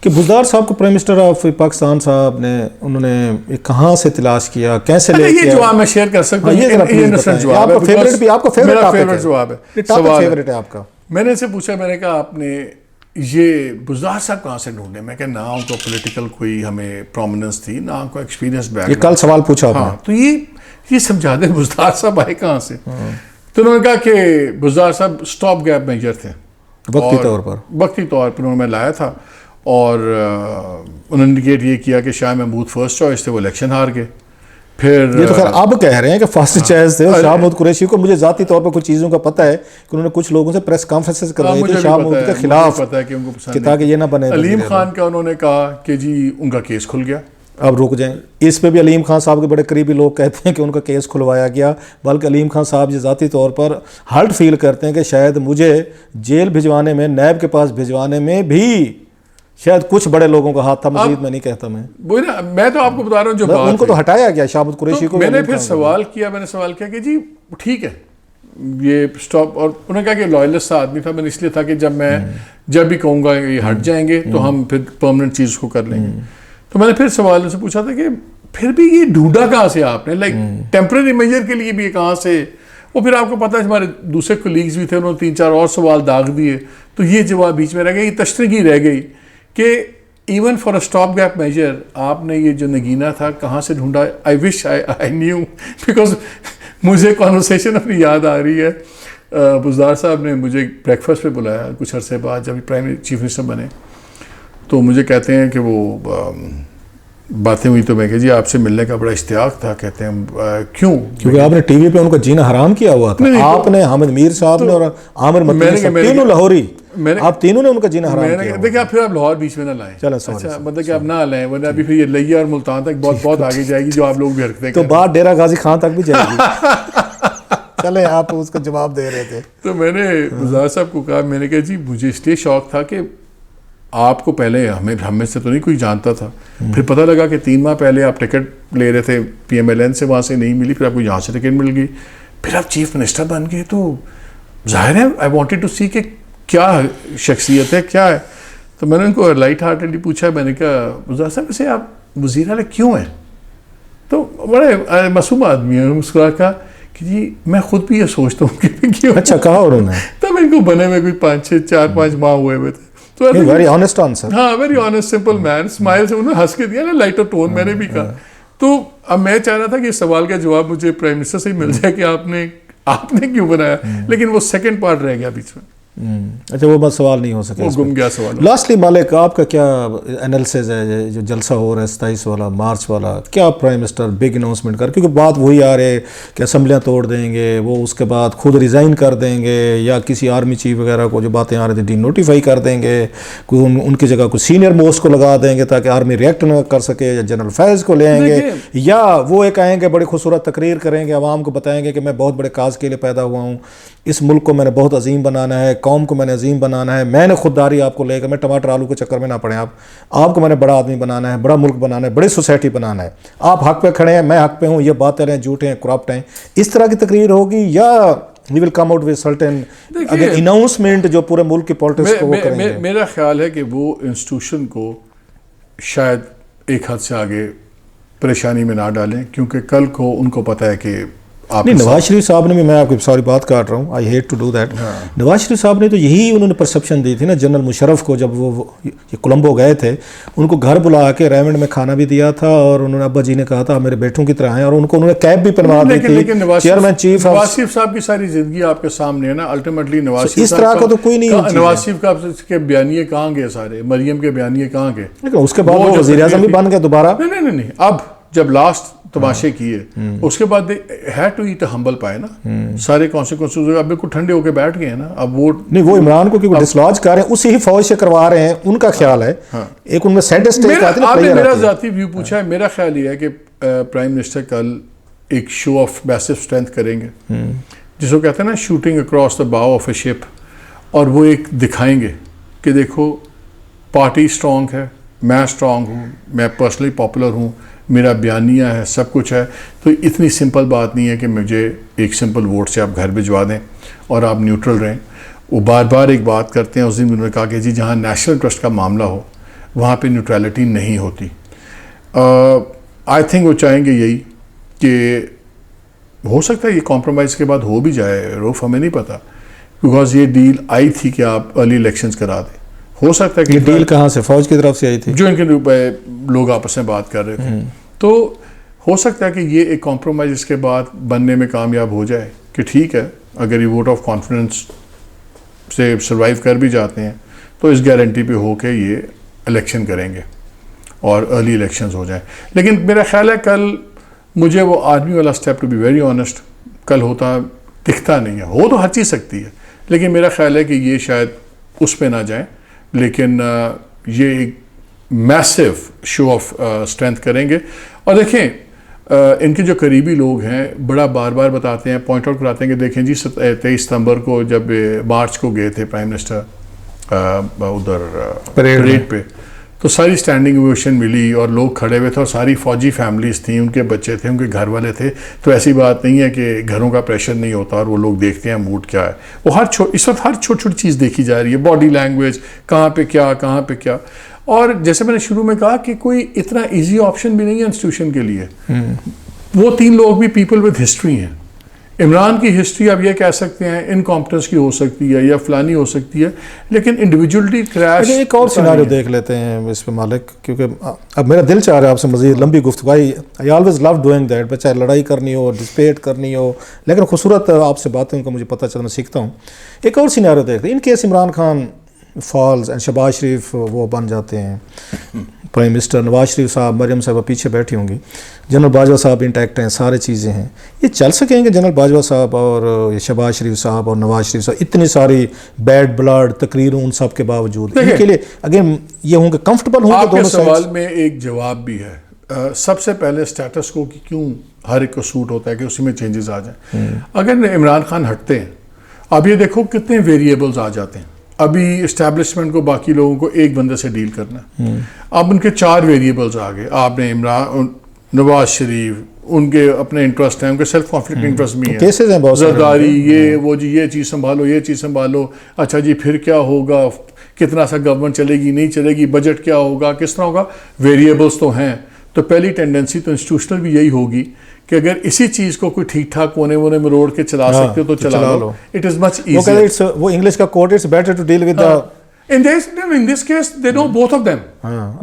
کہ بزدار صاحب کو پرائم منسٹر آف پاکستان صاحب نے, انہوں نے کہاں سے تلاش کیا, کیسے لے کیا؟ یہ جواب میں شیئر کر سکتا ہوں. آپ کا فیوریٹ بھی, آپ کا فیوریٹ جواب ہے, فیوریٹ ہے آپ کا. میں نے ان سے پوچھا, میں نے کہا آپ نے یہ بزدار صاحب کہاں سے ڈھونڈے؟ میں کہ نہ ان کو پولیٹیکل کوئی ہمیں پرومیننس تھی, نہ ان کو ایکسپیرینس بیک. یہ کل سوال پوچھا آپ نے. ہاں, تو یہ سمجھا دیں بزدار صاحب آئے کہاں سے. تو انہوں نے کہا کہ بزدار صاحب اسٹاپ گیپ میجر تھے, وقتی طور پر انہوں نے میں لایا تھا, اور انہوں نے انڈیکیٹ یہ کیا کہ شاہ محمود فرسٹ چوائس تھے, وہ الیکشن ہار گئے. پھر یہ تو خیر اب کہہ رہے ہیں کہ فرسٹ چوائس تھے شاہ محمود قریشی کو. مجھے ذاتی طور پر کچھ چیزوں کا پتہ ہے کہ انہوں نے کچھ لوگوں سے پریس کانفرنسز کروائی تھی شاہ محمود کے خلاف, تاکہ یہ نہ بنے. علیم خان کا انہوں نے کہا کہ جی ان کا کیس کھل گیا, اب رک جائیں. اس پہ بھی علیم خان صاحب کے بڑے قریبی لوگ کہتے ہیں کہ ان کا کیس کھلوایا گیا, بلکہ علیم خان صاحب یہ ذاتی طور پر ہرٹ فیل کرتے ہیں کہ شاید مجھے جیل بھجوانے میں, نیب کے پاس بھجوانے میں بھی شاید کچھ بڑے لوگوں کا ہاتھ تھا. مزید میں نہیں کہتا, میں تو آپ کو بتا رہا ہوں جو بات ان کو تو ہٹایا گیا شاہ محمود قریشی کو. میں نے پھر سوال کیا کہ جی ٹھیک ہے یہ اسٹاپ, اور انہوں نے کہا کہ لائلسٹ سا آدمی تھا. میں نے اس لیے تھا کہ جب بھی کہوں گا یہ ہٹ جائیں گے تو ہم پھر پرماننٹ چیز کو کر لیں گے. تو میں نے پھر سوال سے پوچھا تھا کہ پھر بھی یہ ڈھونڈا کہاں سے آپ نے, لائک ٹیمپرری میجر کے لیے بھی کہاں سے. وہ پھر آپ کو پتا ہے ہمارے دوسرے کولیگز بھی تھے, انہوں نے 3-4 اور سوال داغ دیے, تو یہ جواب بیچ میں رہ گئی, یہ تشنگی رہ گئی کہ even for a stop gap major آپ نے یہ جو نگینہ تھا کہاں سے ڈھونڈا؟ I wish I knew, because مجھے کانورسیشن اپنی یاد آ رہی ہے. بزدار صاحب نے مجھے بریک فاسٹ پہ بلایا کچھ عرصے بعد جب پرائم چیف منسٹر بنے، تو مجھے کہتے ہیں کہ وہ باتیں ہوئی تو میں کہ جی آپ سے ملنے کا بڑا اشتیاق تھا. کہتے ہیں کیوں؟ کیونکہ آپ نے ٹی وی پہ ان کا جینا حرام کیا ہوا تھا. آپ نے حامد میر صاحب نے اور عامر متین صاحب تینوں لاہوری، آپ تینوں نے ان کا جینا حرام کیا. دیکھیں آپ پھر آپ لاہور بیچ میں نہ لائیں. اچھا مطلب کہ آپ نہ لائیں ورنہ ابھی پھر یہ لیا اور ملتان تک بہت آگے جائے گی جو آپ لوگ بھی حرکتیں تو بات ڈیرہ غازی خان تک بھی جائے گی. چلے آپ اس کا جواب دے رہے تھے. تو میں نے بزدار صاحب کو کہا، میں نے کہا جی مجھے اس لیے شوق تھا کہ آپ کو پہلے ہمیں سے تو نہیں کوئی جانتا تھا، پھر پتہ لگا کہ 3 ماہ پہلے آپ ٹکٹ لے رہے تھے پی ایم ایل این سے، وہاں سے نہیں ملی، پھر آپ کو یہاں سے ٹکٹ مل گئی، پھر آپ چیف منسٹر بن گئے. تو ظاہر ہے آئی وانٹیڈ ٹو سی کہ کیا شخصیت ہے، کیا ہے. تو میں نے ان کو لائٹ ہارٹیڈلی پوچھا، میں نے کہا بزدار صاحب ویسے آپ وزیر اعلیٰ کیوں ہیں؟ تو بڑے معصوم آدمی ہیں، مسکرا کہا کہ جی میں خود بھی یہ سوچتا ہوں کہ کیوں. اچھا کہا انہوں نے. تب ان کو بنے ہوئے کوئی 4-5 ماہ ہوئے تھے. تو ویری آنیسٹ آنسر. ہاں ویری آنیسٹ سمپل مین. اسمائل سے انہوں نے ہنس کے دیا نا، لائٹر ٹون میں نے بھی کہا. تو اب میں چاہ رہا تھا کہ اس سوال کا جواب مجھے پرائم منسٹر سے ہی مل جائے کہ آپ نے کیوں بنایا، لیکن وہ سیکنڈ پارٹ رہ گیا بیچ میں. اچھا وہ بس سوال نہیں ہو سکے، وہ گم گیا سوال. لاسٹلی مالک آپ کا کیا انالیسز ہے جو جلسہ ہو رہا ہے 27 والا مارچ والا؟ کیا پرائم منسٹر بگ اناؤنسمنٹ کر، کیونکہ بات وہی آ رہے کہ اسمبلیاں توڑ دیں گے، وہ اس کے بعد خود ریزائن کر دیں گے، یا کسی آرمی چیف وغیرہ کو جو باتیں آ رہی تھیں ڈی نوٹیفائی کر دیں گے، کوئی ان کی جگہ کوئی سینئر موسٹ کو لگا دیں گے تاکہ آرمی ریئیکٹ نہ کر سکے، یا جنرل فیض کو لے آئیں گے، یا وہ ایک آئیں گے بڑی خوبصورت تقریر کریں گے، عوام کو بتائیں گے کہ میں بہت بڑے کاز کے لیے پیدا ہوا ہوں، اس ملک کو میں نے بہت عظیم بنانا ہے، قوم کو میں نے عظیم بنانا ہے، میں نے خودداری آپ کو لے کر، میں ٹماٹر آلو کے چکر میں نہ پڑیں، آپ کو میں نے بڑا آدمی بنانا ہے، بڑا ملک بنانا ہے، بڑی سوسائٹی بنانا ہے، آپ حق پہ کھڑے ہیں، میں حق پہ ہوں، یہ باتیں ہیں جھوٹے ہیں کرپٹ ہیں، اس طرح کی تقریر ہوگی، یا we will come out with certain اگر اناؤنسمنٹ جو پورے ملک کی پالیٹکس کو وہ کریں گے؟ میرا خیال ہے کہ وہ انسٹیٹیوشن کو شاید ایک حد سے آگے پریشانی میں نہ ڈالیں، کیونکہ کل کو ان کو پتہ ہے کہ آپ نہیں. نواز شریف صاحب نے بھی، میں آپ کی سوری بات کاٹ رہا ہوں، I hate to do that, Nawaz Sharif صاحب نے تو یہی انہوں نے پرسپشن دی تھی نا جنرل مشرف کو، جب وہ کولمبو گئے تھے، ان کو گھر بلا کے ریمنڈ میں کھانا بھی دیا تھا، اور انہوں نے ابا جی نے کہا تھا میرے بیٹوں کی طرح ہیں، اور ان کو انہوں نے کیب بھی پہنوا دی تھی. چیئرمین چیف نواز شریف صاحب کی ساری زندگی آپ کے سامنے ہے نا. الٹیمیٹلی نواز شریف اس طرح کا تو کوئی نہیں. نواز شریف کے بیانیے کہاں گئے سارے؟ مریم کے بیانیے کہاں گئے؟ لیکن اس کے بعد وہ وزیر اعظم بھی بن گئے دوبارہ. نہیں اب جب لاسٹ تماشے کیے اس کے بعد ہیڈ ٹو ایٹ اے ہمبل پائے نا، سارے کانسیکوینسز اب بالکل ٹھنڈے ہو کے بیٹھ گئے ہیں نا. اب وہ نہیں، وہ عمران کو کیونکہ ڈسلوج کر رہے ہیں، اسی ہی فوج سے کروا رہے ہیں، ان کا خیال ہے ایک ان میں سیڈسٹ ایک آتی ہے. آپ نے میرا ذاتی ویو پوچھا ہے، میرا خیال یہ ہے کہ پرائم منسٹر کل ایک شو آف میسو اسٹرینتھ کریں گے، جس کو کہتے ہیں نا shooting across the Bahu of اے شپ، اور وہ ایک دکھائیں گے کہ دیکھو پارٹی اسٹرانگ ہے، میں اسٹرانگ ہوں، میں پرسنلی پاپولر ہوں، میرا بیانیہ ہے، سب کچھ ہے. تو اتنی سمپل بات نہیں ہے کہ مجھے ایک سمپل ووٹ سے آپ گھر بھجوا دیں اور آپ نیوٹرل رہیں. وہ بار بار ایک بات کرتے ہیں. اس دن انہوں نے کہا کہ جی جہاں نیشنل انٹرسٹ کا معاملہ ہو وہاں پہ نیوٹرلٹی نہیں ہوتی. آئی تھنک وہ چاہیں گے یہی کہ ہو سکتا ہے یہ کمپرومائز کے بعد ہو بھی جائے، روف ہمیں نہیں پتہ، بیکاز یہ ڈیل آئی تھی کہ آپ ارلی الیکشنز کرا دیں. ہو سکتا ہے کہ یہ ڈیل کہاں سے؟ فوج کی طرف سے آئی تھی، جو ان کے لوگ آپس میں بات کر رہے تھے. تو ہو سکتا ہے کہ یہ ایک کمپرومائز اس کے بعد بننے میں کامیاب ہو جائے کہ ٹھیک ہے اگر یہ ووٹ آف کانفیڈنس سے سروائیو کر بھی جاتے ہیں تو اس گارنٹی پہ ہو کے یہ الیکشن کریں گے اور ارلی الیکشنز ہو جائیں. لیکن میرا خیال ہے کل مجھے وہ آرمی والا step to be very honest کل ہوتا دکھتا نہیں ہے. ہو تو ہر چیز سکتی ہے، لیکن میرا خیال ہے کہ یہ شاید اس پہ نہ جائیں، لیکن یہ ایک میسو شو آف اسٹرینتھ کریں گے. اور دیکھیں ان کے جو قریبی لوگ ہیں بڑا بار بار بتاتے ہیں، پوائنٹ آؤٹ کراتے ہیں کہ دیکھیں جی 23 ستمبر کو جب مارچ کو گئے تھے پرائم منسٹر ادھر پریڈ پہ، تو ساری اسٹینڈنگ اویشن ملی اور لوگ کھڑے ہوئے تھے اور ساری فوجی فیملیز تھیں، ان کے بچے تھے، ان کے گھر والے تھے. تو ایسی بات نہیں ہے کہ گھروں کا پریشر نہیں ہوتا اور وہ لوگ دیکھتے ہیں موڈ کیا ہے. وہ اس وقت ہر چھوٹی چھوٹی چیز دیکھی جا رہی ہے، باڈی لینگویج، کہاں پہ کیا. اور جیسے میں نے شروع میں کہا کہ کوئی اتنا ایزی آپشن بھی نہیں ہے انسٹیٹیوشن کے لیے. وہ 3 لوگ بھی پیپل ود ہسٹری ہیں. عمران کی ہسٹری آپ یہ کہہ سکتے ہیں انکمپٹنس کی ہو سکتی ہے یا فلانی ہو سکتی ہے، لیکن انڈیویجولٹی کریش. ایک اور سیناریو دیکھ لیتے ہیں اس پہ مالک، کیونکہ اب میرا دل چاہ رہا ہے آپ سے مزید لمبی گفتگو. I always love doing that, بچہ لڑائی کرنی ہو، ڈسپیٹ کرنی ہو، لیکن خوبصورت آپ سے باتیں ان کو مجھے پتہ چلا، میں سیکھتا ہوں. ایک اور سیناریو دیکھتے ہیں، in case Imran Khan falls and Shahbaz Sharif وہ بن جاتے ہیں پرائم منسٹر، نواز شریف صاحب، مریم صاحبہ پیچھے بیٹھی ہوں گی، جنرل باجوہ صاحب انٹیکٹ ہیں، سارے چیزیں ہیں، یہ چل سکیں گے جنرل باجوہ صاحب اور شہباز شریف صاحب اور نواز شریف صاحب، اتنی ساری بیڈ بلڈ تقریروں ان سب کے باوجود ان کے لیے اگین یہ ہوں گے کمفرٹیبل ہوں گے آپ کے دونوں سوال میں ایک جواب بھی ہے. سب سے پہلے سٹیٹس کو کہ کیوں ہر ایک کو سوٹ ہوتا ہے کہ اسی میں چینجز آ جائیں. اگر عمران خان ہٹتے ہیں، اب یہ دیکھو کتنے ویریبلز آ جاتے ہیں. ابھی اسٹیبلشمنٹ کو باقی لوگوں کو ایک بندے سے ڈیل کرنا ہے، اب ان کے 4 ویریبلز آ گئے. آپ نے نواز شریف، ان کے اپنے انٹرسٹ ہیں، ان کے سیلف کانفلکٹ انٹرسٹ بھی کیسز ہیں بہت سارے، زرداری، یہ وہ جی یہ چیز سنبھالو، یہ چیز سنبھالو، اچھا جی پھر کیا ہوگا، کتنا سا گورنمنٹ چلے گی نہیں چلے گی، بجٹ کیا ہوگا، کس طرح ہوگا، ویریبلز تو ہیں. تو پہلی ٹینڈنسی تو انسٹیٹیوشنل بھی یہی ہوگی کہ اگر اسی چیز کو کوئی ٹھیک ٹھاک کونے وونے میں روڑ کے چلا سکتے ہو تو چلا لو. It is much easier. وہ انگلش کا quote, it's better to deal with In this case they know both of them.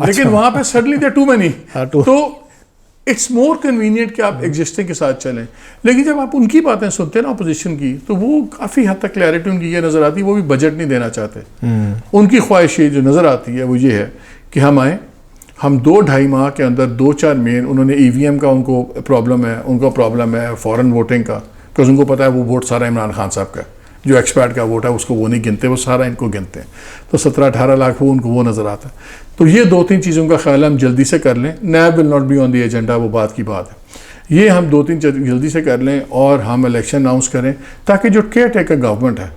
لیکن وہاں پہ suddenly there are too many. تو it's more convenient کہ آپ ایگزسٹنگ کے ساتھ چلیں. لیکن جب آپ ان کی باتیں سنتے ہیں نا اپوزیشن کی، تو وہ کافی حد تک کلیئرٹی ان کی یہ نظر آتی ہے، وہ بھی بجٹ نہیں دینا چاہتے. ان کی خواہش یہ جو نظر آتی ہے وہ یہ ہے کہ ہم آئیں، ہم 2-2.5 ماہ کے اندر 2-4 مین، انہوں نے EVM کا ان کو پرابلم ہے، ان کا پرابلم ہے فورن ووٹنگ کا، بیکاز ان کو پتہ ہے وہ ووٹ سارا عمران خان صاحب کا ہے، جو ایکسپائرڈ کا ووٹ ہے اس کو وہ نہیں گنتے، وہ سارا ان کو گنتے ہیں. تو 17-18 لاکھ وہ ان کو وہ نظر آتا ہے. تو یہ 2-3 چیزوں کا خیال ہم جلدی سے کر لیں. NAB will not be on the agenda, وہ بات کی بات ہے. یہ ہم 2-3 جلدی سے کر لیں اور ہم الیکشن اناؤنس کریں تاکہ جو کیئر ٹیکر گورنمنٹ ہے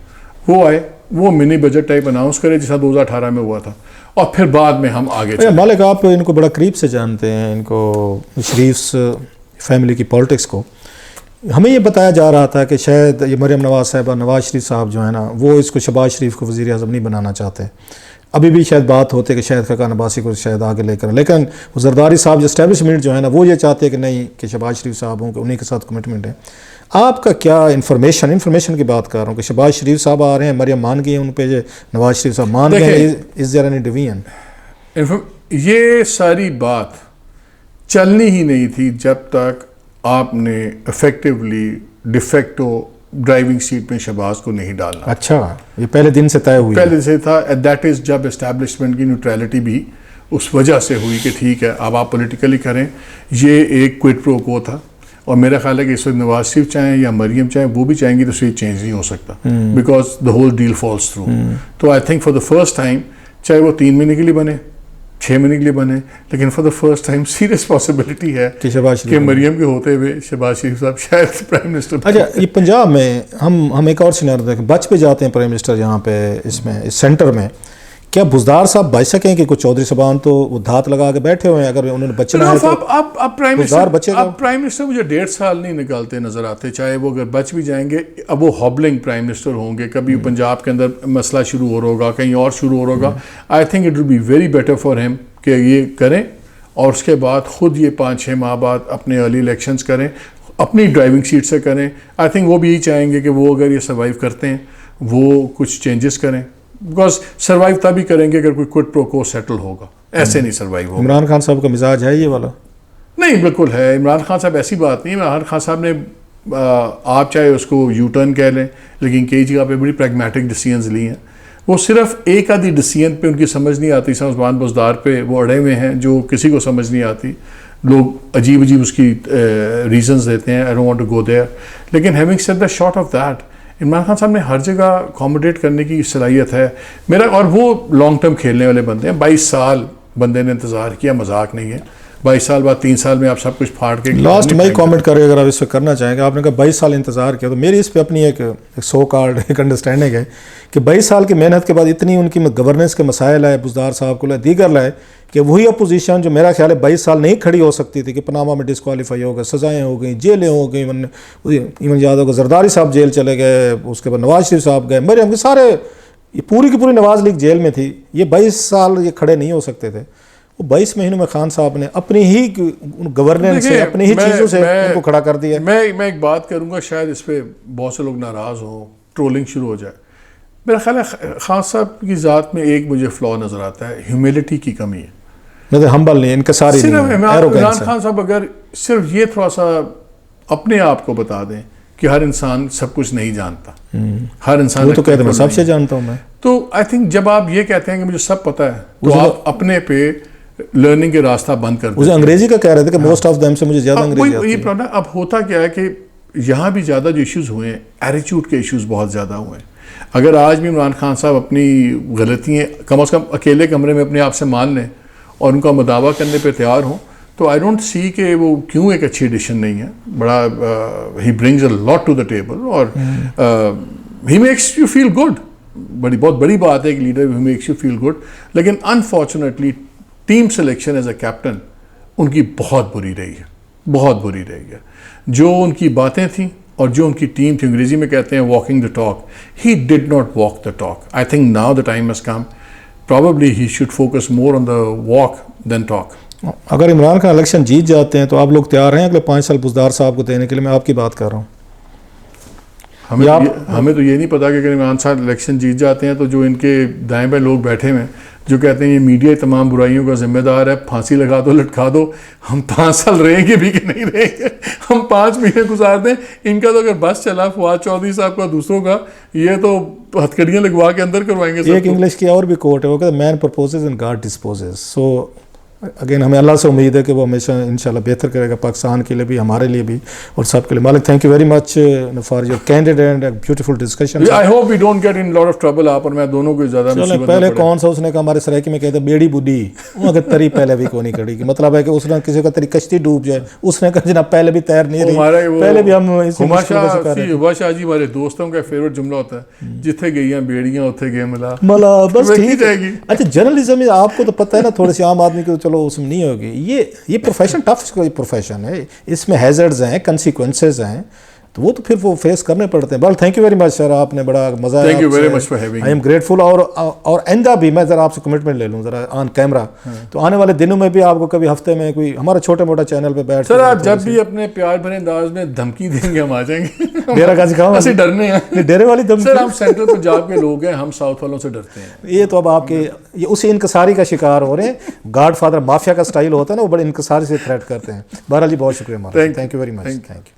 وہ آئے، وہ منی بجٹ ٹائپ اناؤنس کرے جیسا 2018 میں ہوا تھا، اور پھر بعد میں ہم آگے چلیں. مالک آپ ان کو بڑا قریب سے جانتے ہیں، ان کو شریف فیملی کی پالیٹکس کو. ہمیں یہ بتایا جا رہا تھا کہ شاید یہ مریم نواز صاحبہ، نواز شریف صاحب جو ہے نا، وہ اس کو شہباز شریف کو وزیر اعظم نہیں بنانا چاہتے. ابھی بھی شاید بات ہوتی ہے کہ شاید خاقان عباسی کو شاید آگے لے کر، لیکن زرداری صاحب جو اسٹیبلشمنٹ جو ہے نا وہ یہ چاہتے ہیں کہ نہیں، کہ شہباز شریف صاحب ہوں، کہ انہیں کے ساتھ کمٹمنٹ ہے. آپ کا کیا انفارمیشن کی بات کر رہا ہوں کہ شہباز شریف صاحب آ رہے ہیں، مریم مان گئی ہیں ان پہ، نواز شریف صاحب مان گئے ہیں، از دیر اینی ڈویژن؟ یہ ساری بات چلنی ہی نہیں تھی جب تک آپ نے افیکٹولی ڈیفیکٹو ڈرائیونگ سیٹ میں شہباز کو نہیں ڈالنا. اچھا، یہ پہلے دن سے طے ہوئی؟ پہلے سے تھا. دیٹ از جب اسٹیبلشمنٹ کی نیوٹرلٹی بھی اس وجہ سے ہوئی کہ ٹھیک ہے اب آپ پولیٹیکلی کریں. یہ ایک کوئٹ پرو کو تھا، اور میرا خیال ہے کہ اس وقت نواز شریف چاہیں یا مریم چاہیں، وہ بھی چاہیں گی تو اس سے چینج نہیں ہو سکتا، because the whole deal falls through. تو I think for the first time, چاہے وہ 3 مہینے کے لیے بنے، 6 مہینے کے لیے بنے، لیکن for the first time serious possibility ہے کہ مریم کے ہوتے ہوئے شہباز شریف صاحب شاید پرائم منسٹر. اچھا، یہ پنجاب میں ہم ایک اور سیناریو دیکھیں، بچ پہ جاتے ہیں پرائم منسٹر یہاں پہ اس میں اس سینٹر میں، کیا بزدار صاحب بچ سکیں کہ کچھ چودھری صاحب تو وہ دھات لگا کے بیٹھے ہوئے ہیں، اگر انہوں نے بچنا ہے تو اب پرائم منسٹر مجھے 1.5 سال نہیں نکالتے نظر آتے، چاہے وہ اگر بچ بھی جائیں گے. اب وہ ہابلنگ پرائم منسٹر ہوں گے، کبھی پنجاب کے اندر مسئلہ شروع ہو رہا ہوگا، کہیں اور شروع ہو رہا ہوگا. I think it will be very better for him کہ یہ کریں، اور اس کے بعد خود یہ 5-6 ماہ بعد اپنے ارلی الیکشنز کریں، اپنی ڈرائیونگ سیٹ سے کریں. آئی تھنک وہ بھی یہی چاہیں گے کہ وہ اگر یہ سروائیو کرتے ہیں وہ کچھ چینجز کریں، بیکاز سروائیو تبھی کریں گے اگر کوئی کوئٹ پرو کو سیٹل ہوگا، ایسے نہیں سروائیو ہوگا. عمران خان صاحب کا مزاج ہے یہ والا؟ نہیں، بالکل ہے. عمران خان صاحب ایسی بات نہیں ہے. عمران خان صاحب نے آپ چاہے اس کو یو ٹرن کہہ لیں، لیکن کئی جگہ پہ بڑی پریگمیٹک ڈیسیژنز لی ہیں. وہ صرف ایک آدھی ڈیسیژن پہ ان کی سمجھ نہیں آتی، عثمان بزدار پہ وہ اڑے ہوئے ہیں جو کسی کو سمجھ نہیں آتی. لوگ عجیب اس کی ریزنز دیتے ہیں، I don't want to go there. لیکن having said that, short of that, Imran Khan صاحب نے ہر جگہ اکوموڈیٹ کرنے کی صلاحیت ہے میرا، اور وہ لانگ ٹرم کھیلنے والے بندے ہیں. 22 سال بندے نے انتظار کیا، مذاق نہیں ہے. 22 سال بعد 3 سال میں آپ سب کچھ پھاڑ کے. لاسٹ میں کامنٹ کرے اگر آپ اس پہ کرنا چاہیں گے، آپ نے کہا 22 سال انتظار کیا، تو میری اس پہ اپنی ایک سو کارڈ ایک انڈرسٹینڈنگ ہے کہ 22 سال کی محنت کے بعد اتنی ان کی گورننس کے مسائل آئے، بزدار صاححب کو لائے، دیگر لائے، کہ وہی اپوزیشن جو میرا خیال ہے 22 سال نہیں کھڑی ہو سکتی تھی، کہ پاناما میں ڈسکوالیفائی ہو گئے، سزائیں ہو گئیں، جیلیں ہو گئیں، ایون یاد ہوگا زرداری صاحب جیل چلے گئے، اس کے بعد نواز شریف صاحب گئے، مریم کے سارے، یہ پوری کی پوری نواز لیگ جیل میں تھی. یہ 22 سال یہ کھڑے نہیں ہو سکتے تھے. وہ 22 مہینوں میں خان صاحب نے اپنی ہی گورننس سے اپنی ہی چیزوں سے ان کو کھڑا کر دیا. میں ایک بات کروں گا, شاید اس پہ بہت سے لوگ ناراض ہوں, ٹرولنگ شروع ہو جائے. میرا خیال ہے خان صاحب کی ذات میں ایک مجھے فلا نظر آتا ہے, ہیوملٹی کی کمی ہے. مطلب ہمبل نہیں, انکساری نہیں, عمران خان صاحب اگر صرف یہ تھوڑا سا اپنے آپ کو بتا دیں کہ ہر انسان سب کچھ نہیں جانتا, ہر انسان وہ تو کہتے ہیں میں سب سے جانتا ہوں میں, تو آئی تھنک جب آپ یہ کہتے ہیں کہ مجھے سب پتہ ہے تو آپ اپنے پہ لرننگ کے راستہ بند کر دیں. انگریزی کا کہہ رہے تھے کہ موسٹ آف دیم سے مجھے زیادہ انگریزی آتی ہے. اب ہوتا کیا ہے کہ یہاں بھی زیادہ جو ایشوز ہوئے ہیں, ایٹیٹیوڈ کے ایشوز بہت زیادہ ہوئے ہیں. اگر آج بھی عمران خان صاحب اپنی غلطیاں کم از کم اکیلے کمرے میں اپنے آپ سے مان لیں اور ان کا مداوع کرنے پہ تیار ہوں, تو آئی ڈونٹ سی کہ وہ کیوں ایک اچھی ایڈیشن نہیں ہے. بڑا he brings a lot to the table اور he makes you feel good. بہت بڑی بات ہے ایک leader he makes you feel good. لیکن unfortunately team selection as a captain ان کی بہت بری رہی ہے, بہت بری رہی ہے. جو ان کی باتیں تھیں اور جو ان کی ٹیم تھی, انگریزی میں کہتے ہیں walking the talk, he did not walk the talk. I think now the time has come, probably he should focus more on the walk than talk. اگر عمران خان الیکشن جیت جاتے ہیں تو آپ لوگ تیار ہیں اگلے 5 سال بزدار صاحب کو دینے کے لیے؟ میں آپ کی بات کر رہا ہوں. ہمیں تو یہ نہیں پتا کہ اگر عمران صاحب الیکشن جیت جاتے ہیں تو جو ان کے دائیں بائیں لوگ بیٹھے ہوئے ہیں جو کہتے ہیں یہ میڈیا تمام برائیوں کا ذمہ دار ہے, پھانسی لگا دو, لٹکا دو, ہم 5 سال رہیں گے بھی کہ نہیں رہیں گے, ہم 5 مہینے گزار دیں. ان کا تو اگر بس چلا فواد چودھری صاحب کا, دوسروں کا, یہ تو ہتھکڑیاں لگوا کے اندر کروائیں گے. ایک انگلش کی اور بھی کوٹ ہے, وہ کہتے ہیں مین پرپوزز اینڈ گاڈ ڈسپوزز. سو اگین ہمیں اللہ سے امید ہے کہ وہ ہمیشہ انشاءاللہ بہتر کرے گا پاکستان کے لیے بھی, ہمارے لیے بھی, اور سب کے لیے. Malik thank you very much for your candid and beautiful discussion. I hope we don't get in lot of trouble. آپ اور میں دونوں کو زیادہ مصیبت میں پہلے کون سا اس نے کہا ہمارے سرائکی میں کہتے ہیں بیڑی بڈھی, وہ اگر تری پہلے بھی کو نہیں کڑی, کی مطلب ہے کہ اس نے کسی کا تری کشتی ڈوب جائے, اس نے کہا جناب پہلے بھی تیر نہیں رہی, پہلے بھی ہم ہما شاہ جی ہمارے دوستوں کا فیوریٹ جملہ ہوتا ہے, جتھے گئی ہیں بیڑیاں اتھے گئے ملا ملا. بس ٹھیک ہے. اچھا جرنلزم میں آپ کو تو پتہ ہے نا, تھوڑے سے عام آدمی کو چلو اس میں نہیں ہوگی. یہ پروفیشن ٹف پروفیشن ہے, اس میں ہیزرڈز ہیں, کنسیکوینسز ہیں, تو وہ تو پھر وہ فیس کرنے پڑتے ہیں. But thank you very much sir, آپ نے بڑا مزہ آیا. Thank you very much for having. I am grateful. اور آئندہ بھی میں ذرا آپ سے کمٹمنٹ لے لوں ذرا آن کیمرہ, تو آنے والے دنوں میں بھی آپ کو کبھی ہفتے میں کوئی ہمارا چھوٹا موٹا چینل پہ بیٹھ سر, آپ جب بھی اپنے پیار بھرے انداز میں دھمکی دیں گے ہم آ جائیں گے. ڈیرا کا سکھاؤں ایسے ڈرنے ہیں, ڈیرے والی دھمکی. سر ہم سینٹرل پنجاب کے لوگ ہیں, ہم ساؤتھ والوں سے ڈرتے ہیں. یہ تو اب آپ کے یہ اسی انکساری کا شکار ہو رہے ہیں. گاڈ فادر مافیا کا سٹائل ہوتا ہے نا, وہ بڑے انکساری سے تھریٹ کرتے ہیں. بہرحال جی بہت شکریہ. Thank you very much. Thank you.